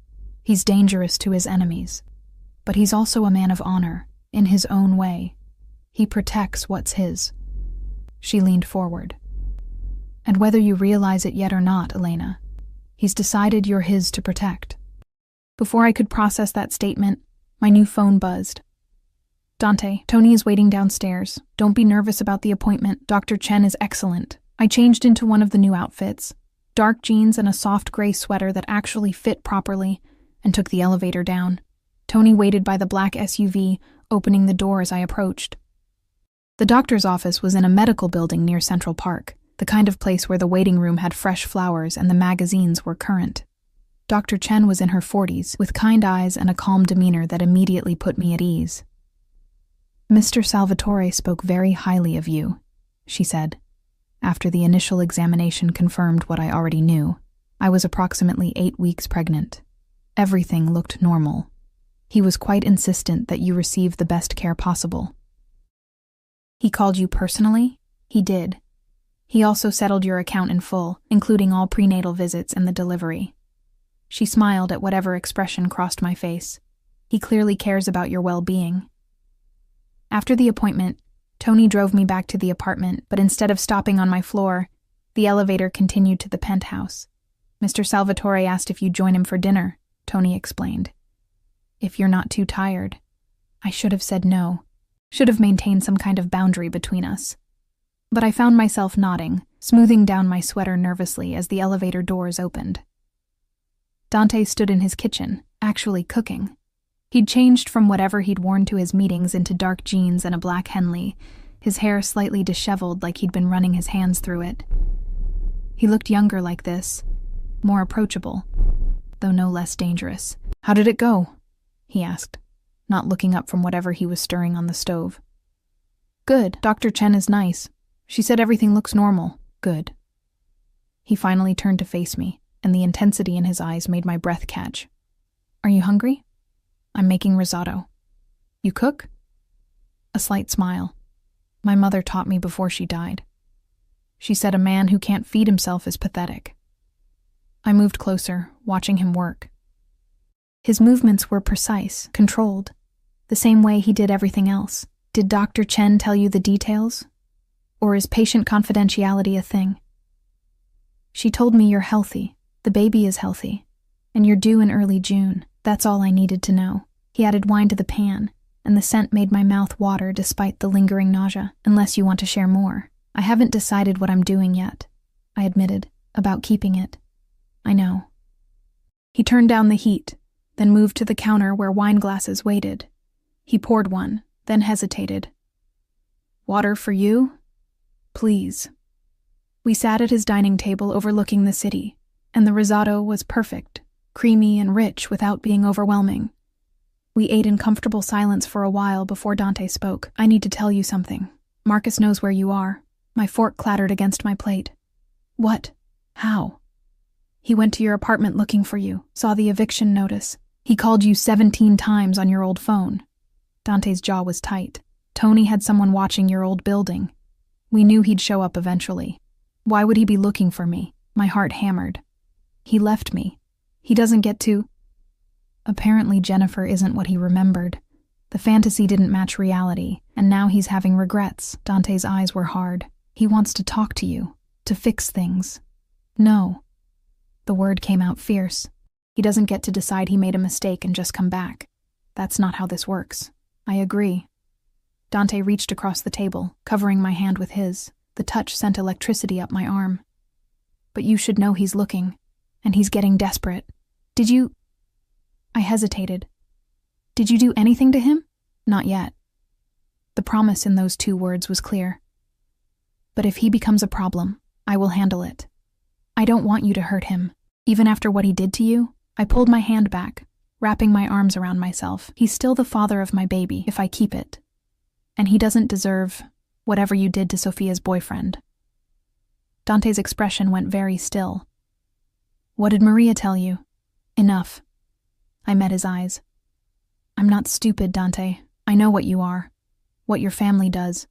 He's dangerous to his enemies. But he's also a man of honor, in his own way. He protects what's his. She leaned forward. And whether you realize it yet or not, Elena, he's decided you're his to protect. Before I could process that statement, my new phone buzzed. Dante, Tony is waiting downstairs. Don't be nervous about the appointment. Dr. Chen is excellent. I changed into one of the new outfits, dark jeans and a soft gray sweater that actually fit properly, and took the elevator down. Tony waited by the black SUV, opening the door as I approached. The doctor's office was in a medical building near Central Park, the kind of place where the waiting room had fresh flowers and the magazines were current. Dr. Chen was in her 40s, with kind eyes and a calm demeanor that immediately put me at ease. Mr. Salvatore spoke very highly of you, she said. After the initial examination confirmed what I already knew, I was approximately 8 weeks pregnant. Everything looked normal. He was quite insistent that you receive the best care possible. He called you personally? He did. He also settled your account in full, including all prenatal visits and the delivery. She smiled at whatever expression crossed my face. He clearly cares about your well-being. After the appointment, Tony drove me back to the apartment, but instead of stopping on my floor, the elevator continued to the penthouse. Mr. Salvatore asked if you'd join him for dinner, Tony explained. If you're not too tired. I should have said no. Should have maintained some kind of boundary between us. But I found myself nodding, smoothing down my sweater nervously as the elevator doors opened. Dante stood in his kitchen, actually cooking. He'd changed from whatever he'd worn to his meetings into dark jeans and a black Henley, his hair slightly disheveled like he'd been running his hands through it. He looked younger like this, more approachable, though no less dangerous. How did it go? He asked, not looking up from whatever he was stirring on the stove. Good. Dr. Chen is nice. She said everything looks normal. Good. He finally turned to face me, and the intensity in his eyes made my breath catch. Are you hungry? I'm making risotto. You cook? A slight smile. My mother taught me before she died. She said a man who can't feed himself is pathetic. I moved closer, watching him work. His movements were precise, controlled, the same way he did everything else. Did Dr. Chen tell you the details? Or is patient confidentiality a thing? She told me you're healthy, the baby is healthy, and you're due in early June. That's all I needed to know. He added wine to the pan, and the scent made my mouth water despite the lingering nausea. Unless you want to share more. I haven't decided what I'm doing yet, I admitted, about keeping it. I know. He turned down the heat, then moved to the counter where wine glasses waited. He poured one, then hesitated. Water for you? Please. We sat at his dining table overlooking the city, and the risotto was perfect, creamy and rich without being overwhelming. We ate in comfortable silence for a while before Dante spoke. I need to tell you something. Marcus knows where you are. My fork clattered against my plate. What? How? He went to your apartment looking for you, saw the eviction notice. He called you 17 times on your old phone. Dante's jaw was tight. Tony had someone watching your old building. We knew he'd show up eventually. Why would he be looking for me? My heart hammered. He left me. He doesn't get to... Apparently Jennifer isn't what he remembered. The fantasy didn't match reality, and now he's having regrets. Dante's eyes were hard. He wants to talk to you, to fix things. No. The word came out fierce. He doesn't get to decide he made a mistake and just come back. That's not how this works. I agree. Dante reached across the table, covering my hand with his. The touch sent electricity up my arm. But you should know he's looking, and he's getting desperate. Did you... I hesitated. Did you do anything to him? Not yet. The promise in those 2 words was clear. But if he becomes a problem, I will handle it. I don't want you to hurt him. Even after what he did to you, I pulled my hand back, wrapping my arms around myself. He's still the father of my baby, if I keep it. And he doesn't deserve whatever you did to Sophia's boyfriend. Dante's expression went very still. What did Maria tell you? Enough. I met his eyes. I'm not stupid, Dante. I know what you are. What your family does.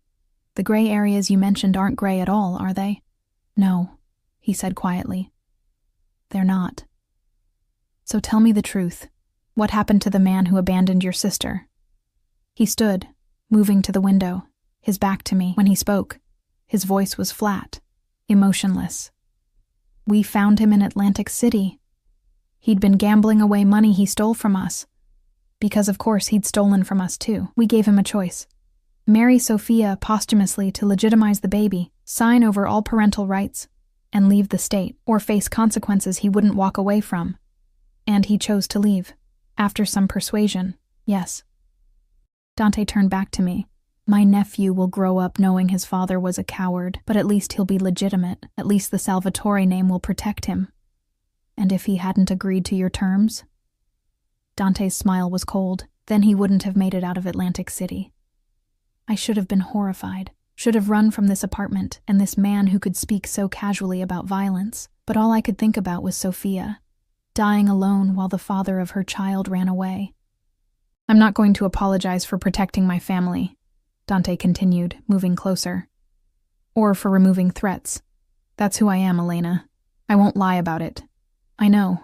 The gray areas you mentioned aren't gray at all, are they? No, he said quietly. They're not. So tell me the truth. What happened to the man who abandoned your sister? He stood, moving to the window, his back to me. When he spoke, his voice was flat, emotionless. We found him in Atlantic City. He'd been gambling away money he stole from us. Because of course he'd stolen from us too. We gave him a choice. Marry Sophia posthumously to legitimize the baby, sign over all parental rights, and leave the state, or face consequences he wouldn't walk away from. And he chose to leave. After some persuasion, yes. Dante turned back to me. My nephew will grow up knowing his father was a coward, but at least he'll be legitimate. At least the Salvatore name will protect him. And if he hadn't agreed to your terms? Dante's smile was cold. Then he wouldn't have made it out of Atlantic City. I should have been horrified, should have run from this apartment and this man who could speak so casually about violence. But all I could think about was Sophia, dying alone while the father of her child ran away. I'm not going to apologize for protecting my family, Dante continued, moving closer. Or for removing threats. That's who I am, Elena. I won't lie about it. I know.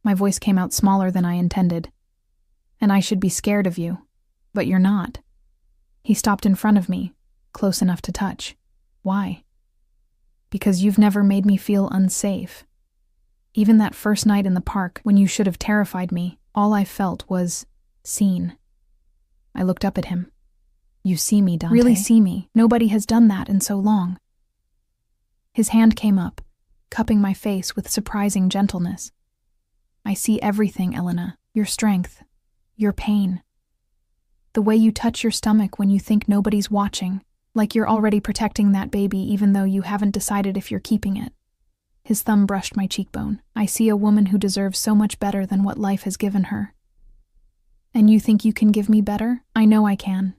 My voice came out smaller than I intended. And I should be scared of you, but you're not. He stopped in front of me, close enough to touch. Why? Because you've never made me feel unsafe. Even that first night in the park, when you should have terrified me, all I felt was seen. I looked up at him. You see me, Dante. Really see me. Nobody has done that in so long. His hand came up, cupping my face with surprising gentleness. I see everything, Elena. Your strength. Your pain. The way you touch your stomach when you think nobody's watching, like you're already protecting that baby even though you haven't decided if you're keeping it. His thumb brushed my cheekbone. I see a woman who deserves so much better than what life has given her. And you think you can give me better? I know I can.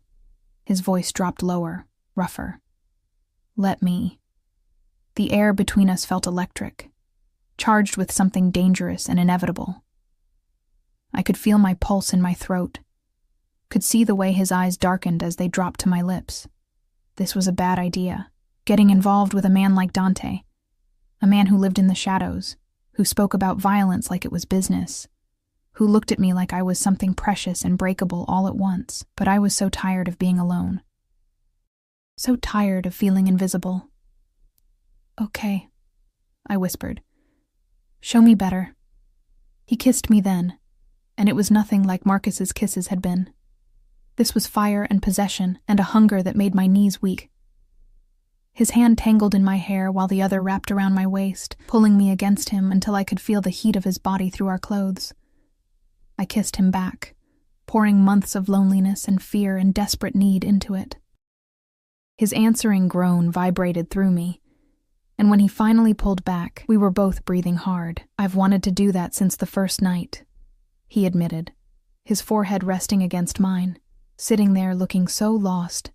His voice dropped lower, rougher. Let me. The air between us felt electric, charged with something dangerous and inevitable. I could feel my pulse in my throat, could see the way his eyes darkened as they dropped to my lips. This was a bad idea, getting involved with a man like Dante, a man who lived in the shadows, who spoke about violence like it was business, who looked at me like I was something precious and breakable all at once. But I was so tired of being alone. So tired of feeling invisible. Okay, I whispered. Show me better. He kissed me then, and it was nothing like Marcus's kisses had been. This was fire and possession and a hunger that made my knees weak. His hand tangled in my hair while the other wrapped around my waist, pulling me against him until I could feel the heat of his body through our clothes. I kissed him back, pouring months of loneliness and fear and desperate need into it. His answering groan vibrated through me, and when he finally pulled back, we were both breathing hard. I've wanted to do that since the first night, he admitted, his forehead resting against mine, sitting there looking so lost,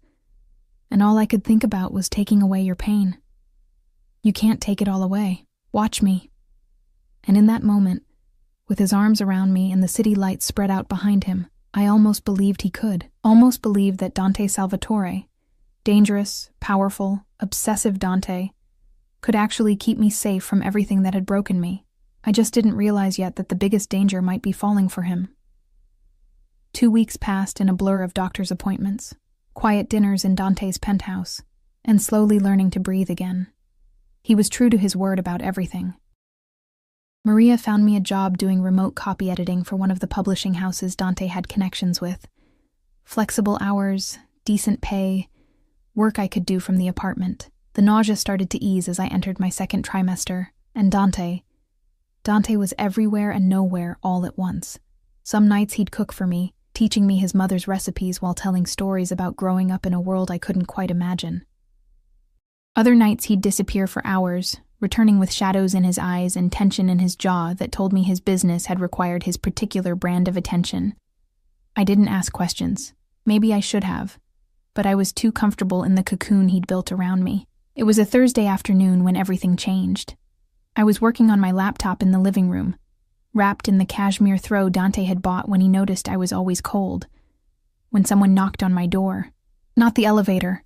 and all I could think about was taking away your pain. You can't take it all away. Watch me. And in that moment, with his arms around me and the city lights spread out behind him, I almost believed he could. Almost believed that Dante Salvatore, dangerous, powerful, obsessive Dante, could actually keep me safe from everything that had broken me. I just didn't realize yet that the biggest danger might be falling for him. 2 weeks passed in a blur of doctor's appointments, quiet dinners in Dante's penthouse, and slowly learning to breathe again. He was true to his word about everything. Maria found me a job doing remote copy editing for one of the publishing houses Dante had connections with. Flexible hours, decent pay, work I could do from the apartment. The nausea started to ease as I entered my second trimester, and Dante was everywhere and nowhere all at once. Some nights he'd cook for me, teaching me his mother's recipes while telling stories about growing up in a world I couldn't quite imagine. Other nights he'd disappear for hours, returning with shadows in his eyes and tension in his jaw that told me his business had required his particular brand of attention. I didn't ask questions. Maybe I should have. But I was too comfortable in the cocoon he'd built around me. It was a Thursday afternoon when everything changed. I was working on my laptop in the living room, wrapped in the cashmere throw Dante had bought when he noticed I was always cold, when someone knocked on my door. Not the elevator.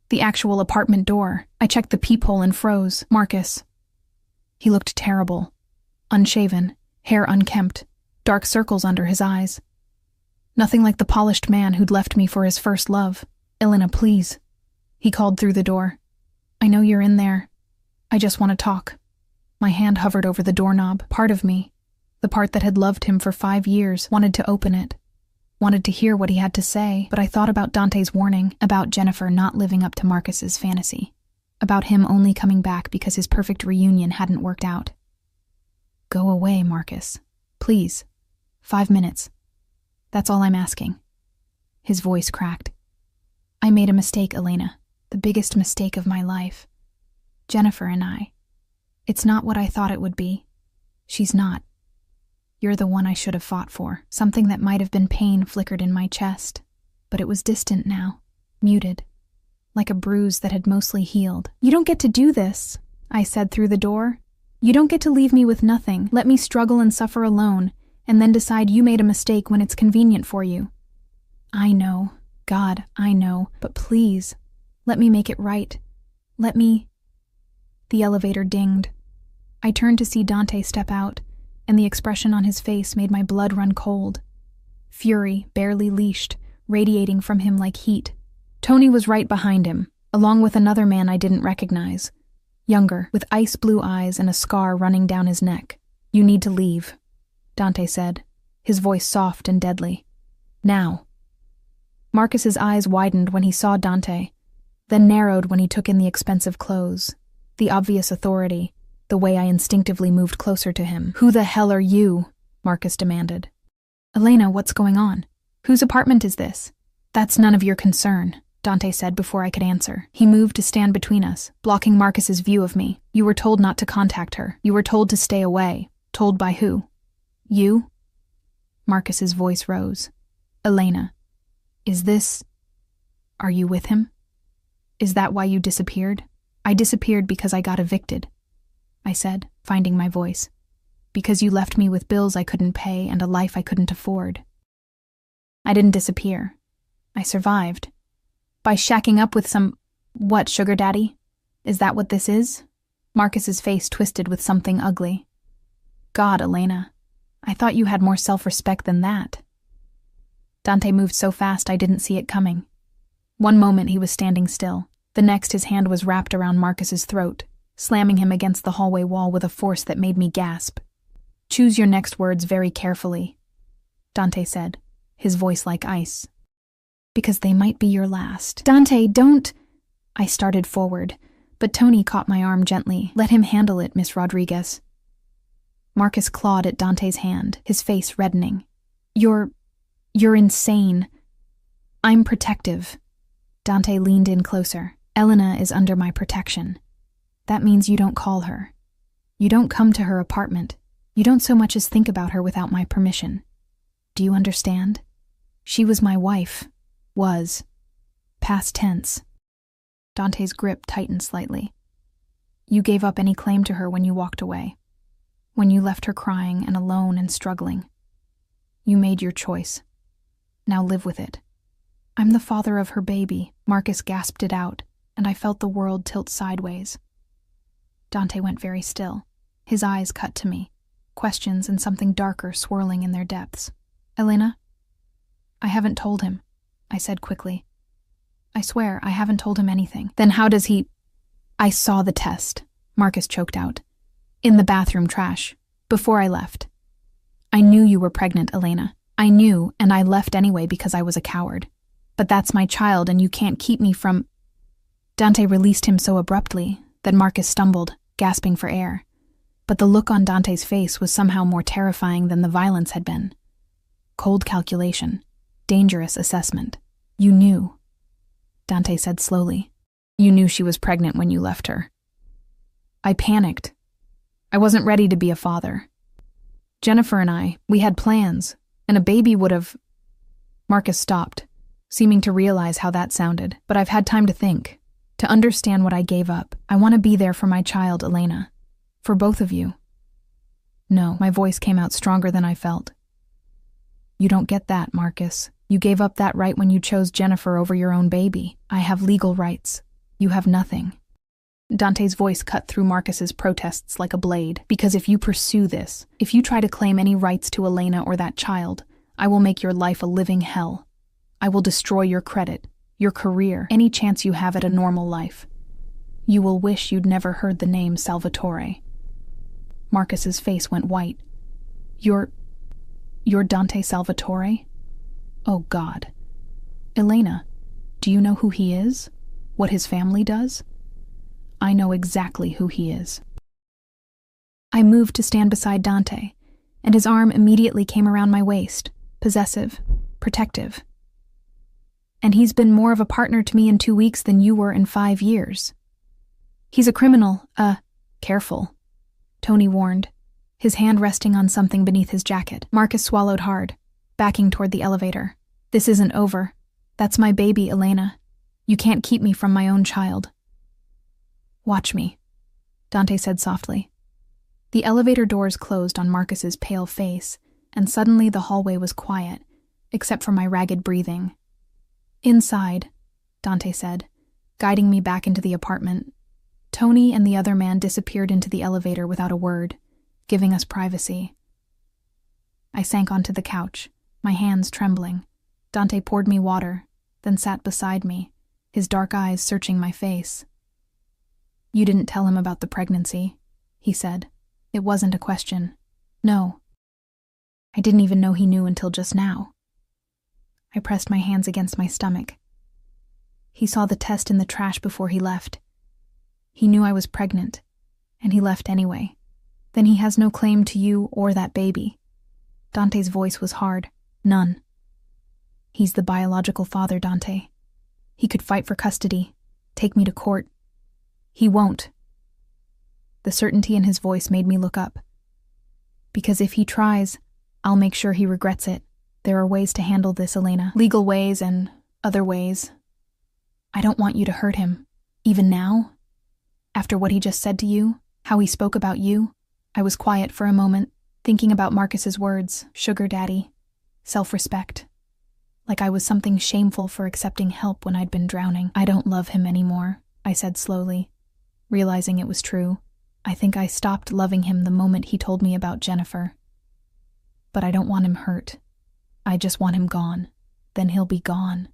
The actual apartment door. I checked the peephole and froze. Marcus. He looked terrible. Unshaven, hair unkempt, dark circles under his eyes. Nothing like the polished man who'd left me for his first love. Elena, please. He called through the door. I know you're in there. I just want to talk. My hand hovered over the doorknob. Part of me, the part that had loved him for 5 years, wanted to open it. Wanted to hear what he had to say, but I thought about Dante's warning, about Jennifer not living up to Marcus's fantasy, about him only coming back because his perfect reunion hadn't worked out. Go away, Marcus. Please. 5 minutes. That's all I'm asking. His voice cracked. I made a mistake, Elena. The biggest mistake of my life. Jennifer and I. It's not what I thought it would be. She's not. You're the one I should have fought for. Something that might have been pain flickered in my chest, but it was distant now, muted, like a bruise that had mostly healed. You don't get to do this, I said through the door. You don't get to leave me with nothing, let me struggle and suffer alone, and then decide you made a mistake when it's convenient for you. I know, God, I know, but please, let me make it right. Let me... The elevator dinged. I turned to see Dante step out, and the expression on his face made my blood run cold. Fury, barely leashed, radiating from him like heat. Tony was right behind him, along with another man I didn't recognize. Younger, with ice-blue eyes and a scar running down his neck. You need to leave, Dante said, his voice soft and deadly. Now. Marcus's eyes widened when he saw Dante, then narrowed when he took in the expensive clothes, the obvious authority, the way I instinctively moved closer to him. Who the hell are you? Marcus demanded. Elena, what's going on? Whose apartment is this? That's none of your concern, Dante said before I could answer. He moved to stand between us, blocking Marcus's view of me. You were told not to contact her. You were told to stay away. Told by who? You? Marcus's voice rose. Elena, is this... Are you with him? Is that why you disappeared? I disappeared because I got evicted, I said, finding my voice. Because you left me with bills I couldn't pay and a life I couldn't afford. I didn't disappear. I survived. By shacking up with some... What, sugar daddy? Is that what this is? Marcus's face twisted with something ugly. God, Elena, I thought you had more self-respect than that. Dante moved so fast I didn't see it coming. One moment he was standing still. The next his hand was wrapped around Marcus's throat, slamming him against the hallway wall with a force that made me gasp. Choose your next words very carefully, Dante said, his voice like ice. Because they might be your last. Dante, don't... I started forward, but Tony caught my arm gently. Let him handle it, Miss Rodriguez. Marcus clawed at Dante's hand, his face reddening. You're insane. I'm protective. Dante leaned in closer. Elena is under my protection. That means you don't call her. You don't come to her apartment. You don't so much as think about her without my permission. Do you understand? She was my wife. Was. Past tense. Dante's grip tightened slightly. You gave up any claim to her when you walked away. When you left her crying and alone and struggling. You made your choice. Now live with it. I'm the father of her baby. Marcus gasped it out, and I felt the world tilt sideways. Dante went very still, his eyes cut to me, questions and something darker swirling in their depths. Elena? I haven't told him, I said quickly. I swear, I haven't told him anything. Then how does he... I saw the test, Marcus choked out. In the bathroom trash, before I left. I knew you were pregnant, Elena. I knew, and I left anyway because I was a coward. But that's my child, and you can't keep me from... Dante released him so abruptly that Marcus stumbled, gasping for air. But the look on Dante's face was somehow more terrifying than the violence had been. Cold calculation. dangerous assessment. You knew, Dante said slowly. You knew she was pregnant when you left her. I panicked. I wasn't ready to be a father. Jennifer and I, we had plans, and a baby would have... Marcus stopped, seeming to realize how that sounded, but I've had time to think, to understand what I gave up. I want to be there for my child, Elena. For both of you. No, my voice came out stronger than I felt. You don't get that, Marcus. You gave up that right when you chose Jennifer over your own baby. I have legal rights. You have nothing. Dante's voice cut through Marcus's protests like a blade. Because if you pursue this, if you try to claim any rights to Elena or that child, I will make your life a living hell. I will destroy your credit, your career, any chance you have at a normal life. You will wish you'd never heard the name Salvatore. Marcus's face went white. You're Dante Salvatore? Oh, God. Elena, do you know who he is? What his family does? I know exactly who he is. I moved to stand beside Dante, and his arm immediately came around my waist, possessive, protective. And he's been more of a partner to me in 2 weeks than you were in 5 years. He's a criminal, careful, Tony warned, his hand resting on something beneath his jacket. Marcus swallowed hard, backing toward the elevator. This isn't over. That's my baby, Elena. You can't keep me from my own child. Watch me, Dante said softly. The elevator doors closed on Marcus's pale face, and suddenly the hallway was quiet, except for my ragged breathing. Inside, Dante said, guiding me back into the apartment. Tony and the other man disappeared into the elevator without a word, giving us privacy. I sank onto the couch, my hands trembling. Dante poured me water, then sat beside me, his dark eyes searching my face. You didn't tell him about the pregnancy, he said. It wasn't a question. No. I didn't even know he knew until just now. I pressed my hands against my stomach. He saw the test in the trash before he left. He knew I was pregnant, and he left anyway. Then he has no claim to you or that baby. Dante's voice was hard. None. He's the biological father, Dante. He could fight for custody, take me to court. He won't. The certainty in his voice made me look up. Because if he tries, I'll make sure he regrets it. There are ways to handle this, Elena. Legal ways and other ways. I don't want you to hurt him. Even now? After what he just said to you, how he spoke about you, I was quiet for a moment, thinking about Marcus's words, sugar daddy, self-respect. Like I was something shameful for accepting help when I'd been drowning. I don't love him anymore, I said slowly, realizing it was true. I think I stopped loving him the moment he told me about Jennifer. But I don't want him hurt. I just want him gone. Then he'll be gone.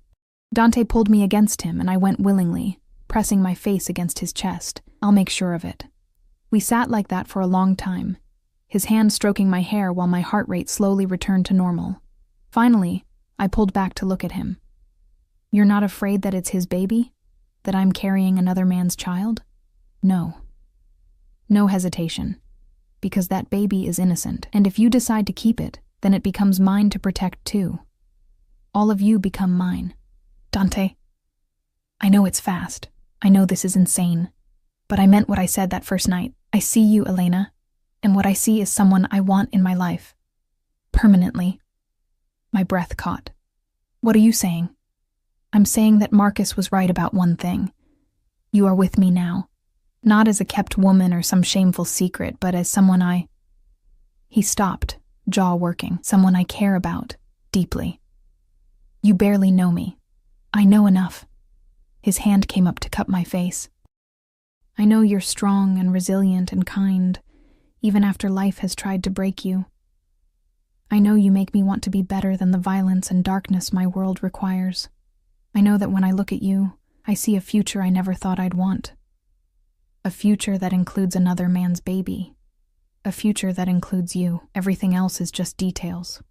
Dante pulled me against him, and I went willingly, pressing my face against his chest. I'll make sure of it. We sat like that for a long time, his hand stroking my hair while my heart rate slowly returned to normal. Finally, I pulled back to look at him. You're not afraid that it's his baby? That I'm carrying another man's child? No. No hesitation. Because that baby is innocent, and if you decide to keep it, then it becomes mine to protect too. All of you become mine. Dante, I know it's fast. I know this is insane. But I meant what I said that first night. I see you, Elena, and what I see is someone I want in my life. Permanently. My breath caught. What are you saying? I'm saying that Marcus was right about one thing. You are with me now. Not as a kept woman or some shameful secret, but as someone I... He stopped, jaw working. Someone I care about, deeply. You barely know me. I know enough. His hand came up to cup my face. I know you're strong and resilient and kind, even after life has tried to break you. I know you make me want to be better than the violence and darkness my world requires. I know that when I look at you, I see a future I never thought I'd want. A future that includes another man's baby. A future that includes you. Everything else is just details.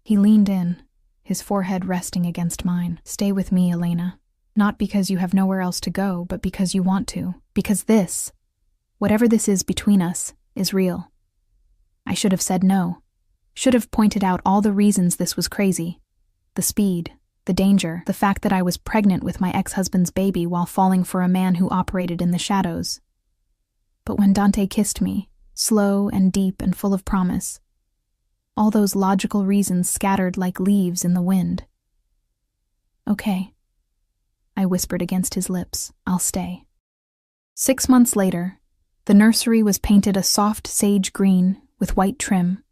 He leaned in, his forehead resting against mine. Stay with me, Elena. Not because you have nowhere else to go, but because you want to. Because this, whatever this is between us, is real. I should have said no. Should have pointed out all the reasons this was crazy. The speed, the danger, the fact that I was pregnant with my ex-husband's baby while falling for a man who operated in the shadows. But when Dante kissed me, slow and deep and full of promise, all those logical reasons scattered like leaves in the wind. "Okay," I whispered against his lips. "I'll stay." 6 months later, the nursery was painted a soft sage green with white trim.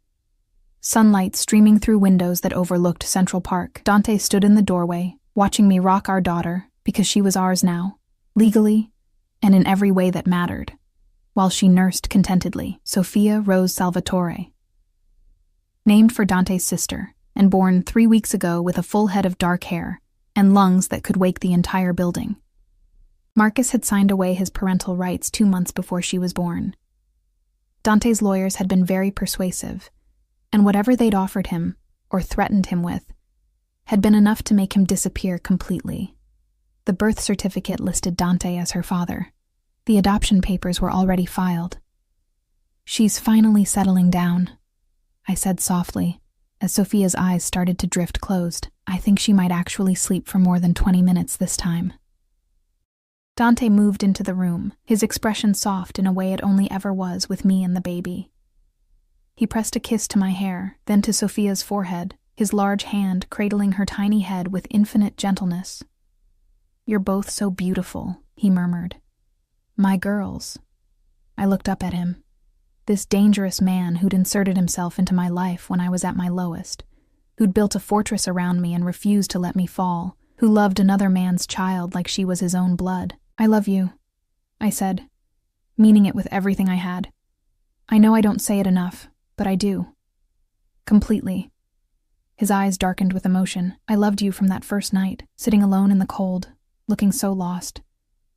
Sunlight streaming through windows that overlooked Central Park. Dante stood in the doorway, watching me rock our daughter, because she was ours now, legally, and in every way that mattered, while she nursed contentedly. Sofia Rose Salvatore. Named for Dante's sister, and born 3 weeks ago with a full head of dark hair and lungs that could wake the entire building. Marcus had signed away his parental rights 2 months before she was born. Dante's lawyers had been very persuasive, and whatever they'd offered him, or threatened him with, had been enough to make him disappear completely. The birth certificate listed Dante as her father. The adoption papers were already filed. "She's finally settling down," I said softly, as Sophia's eyes started to drift closed. "I think she might actually sleep for more than 20 minutes this time." Dante moved into the room, his expression soft in a way it only ever was with me and the baby. He pressed a kiss to my hair, then to Sophia's forehead, his large hand cradling her tiny head with infinite gentleness. "You're both so beautiful," he murmured. "My girls." I looked up at him. This dangerous man who'd inserted himself into my life when I was at my lowest, who'd built a fortress around me and refused to let me fall, who loved another man's child like she was his own blood. "I love you," I said, meaning it with everything I had. I know I don't say it enough, but I do. Completely. His eyes darkened with emotion. "I loved you from that first night, sitting alone in the cold, looking so lost.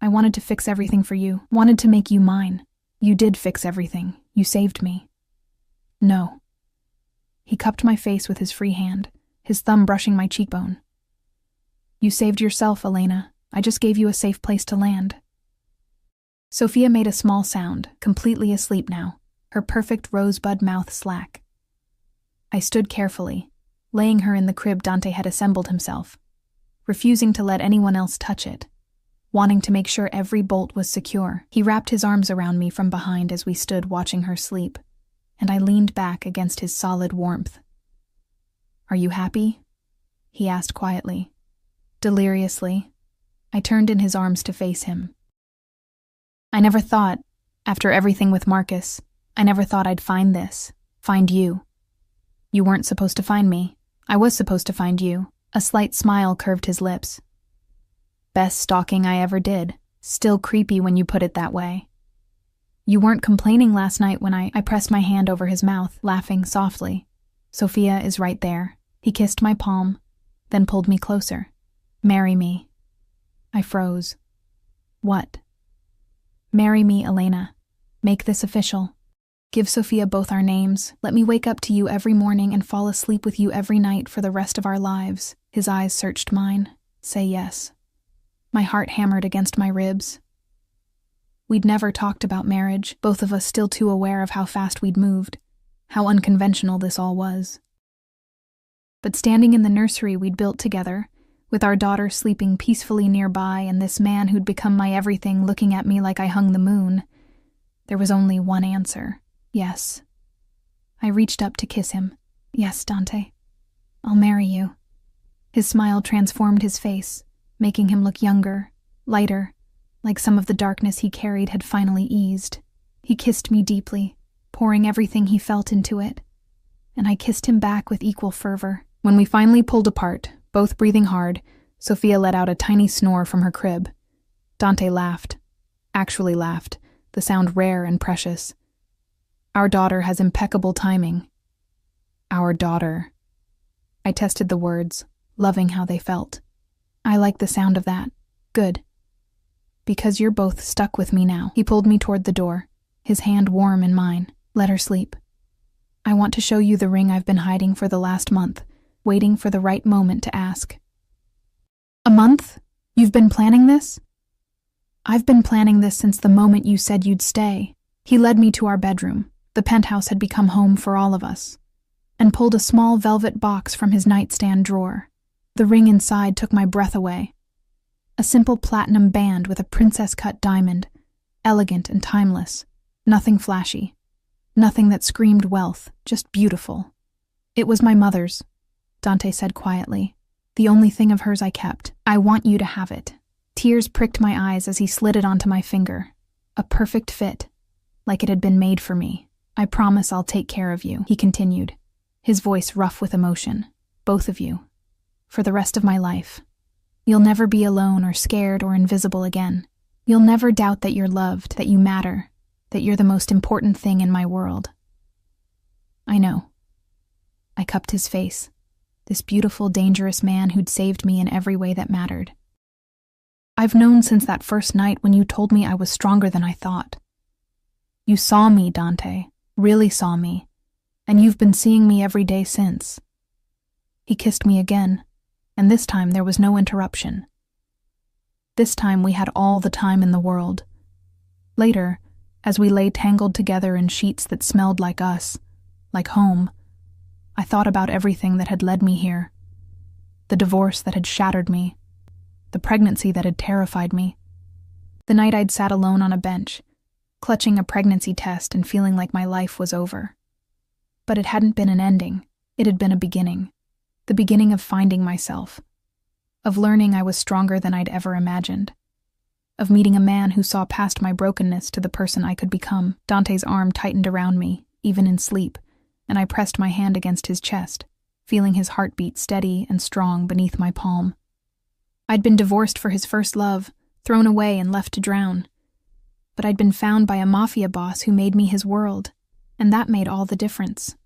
I wanted to fix everything for you, wanted to make you mine. You did fix everything. You saved me." "No." He cupped my face with his free hand, his thumb brushing my cheekbone. "You saved yourself, Elena. I just gave you a safe place to land." Sophia made a small sound, completely asleep now, her perfect rosebud mouth slack. I stood carefully, laying her in the crib Dante had assembled himself, refusing to let anyone else touch it, wanting to make sure every bolt was secure. He wrapped his arms around me from behind as we stood watching her sleep, and I leaned back against his solid warmth. "Are you happy?" he asked quietly. Deliriously, I turned in his arms to face him. "I never thought, after everything with Marcus, I never thought I'd find this, find you. You weren't supposed to find me. I was supposed to find you." A slight smile curved his lips. "Best stalking I ever did. Still creepy when you put it that way." "You weren't complaining last night when I pressed my hand over his mouth, laughing softly. Sophia is right there." He kissed my palm, then pulled me closer. "Marry me." I froze. "What?" "Marry me, Elena. Make this official. Give Sophia both our names. Let me wake up to you every morning and fall asleep with you every night for the rest of our lives." His eyes searched mine. "Say yes." My heart hammered against my ribs. We'd never talked about marriage, both of us still too aware of how fast we'd moved, how unconventional this all was. But standing in the nursery we'd built together, with our daughter sleeping peacefully nearby and this man who'd become my everything looking at me like I hung the moon, there was only one answer: yes. I reached up to kiss him. "Yes, Dante. I'll marry you." His smile transformed his face, making him look younger, lighter, like some of the darkness he carried had finally eased. He kissed me deeply, pouring everything he felt into it, and I kissed him back with equal fervor. When we finally pulled apart, both breathing hard, Sophia let out a tiny snore from her crib. Dante laughed. Actually laughed, the sound rare and precious. Our daughter has impeccable timing. Our daughter. I tested the words, loving how they felt. I like the sound of that. Good. Because you're both stuck with me now. He pulled me toward the door, his hand warm in mine. Let her sleep. I want to show you the ring I've been hiding for the last month, waiting for the right moment to ask. A month? You've been planning this? I've been planning this since the moment you said you'd stay. He led me to our bedroom. The penthouse had become home for all of us, and pulled a small velvet box from his nightstand drawer. The ring inside took my breath away. A simple platinum band with a princess-cut diamond, elegant and timeless. Nothing flashy. Nothing that screamed wealth, just beautiful. It was my mother's, Dante said quietly. The only thing of hers I kept. I want you to have it. Tears pricked my eyes as he slid it onto my finger. A perfect fit, like it had been made for me. I promise I'll take care of you, he continued, his voice rough with emotion. Both of you. For the rest of my life. You'll never be alone or scared or invisible again. You'll never doubt that you're loved, that you matter, that you're the most important thing in my world. I know. I cupped his face. This beautiful, dangerous man who'd saved me in every way that mattered. I've known since that first night when you told me I was stronger than I thought. You saw me, Dante, really saw me, and you've been seeing me every day since. He kissed me again, and this time there was no interruption. This time we had all the time in the world. Later, as we lay tangled together in sheets that smelled like us, like home, I thought about everything that had led me here. The divorce that had shattered me. The pregnancy that had terrified me. The night I'd sat alone on a bench, clutching a pregnancy test and feeling like my life was over. But it hadn't been an ending. It had been a beginning. The beginning of finding myself. Of learning I was stronger than I'd ever imagined. Of meeting a man who saw past my brokenness to the person I could become. Dante's arm tightened around me, even in sleep, and I pressed my hand against his chest, feeling his heartbeat steady and strong beneath my palm. I'd been divorced for his first love, thrown away and left to drown. But I'd been found by a Mafia boss who made me his world, and that made all the difference.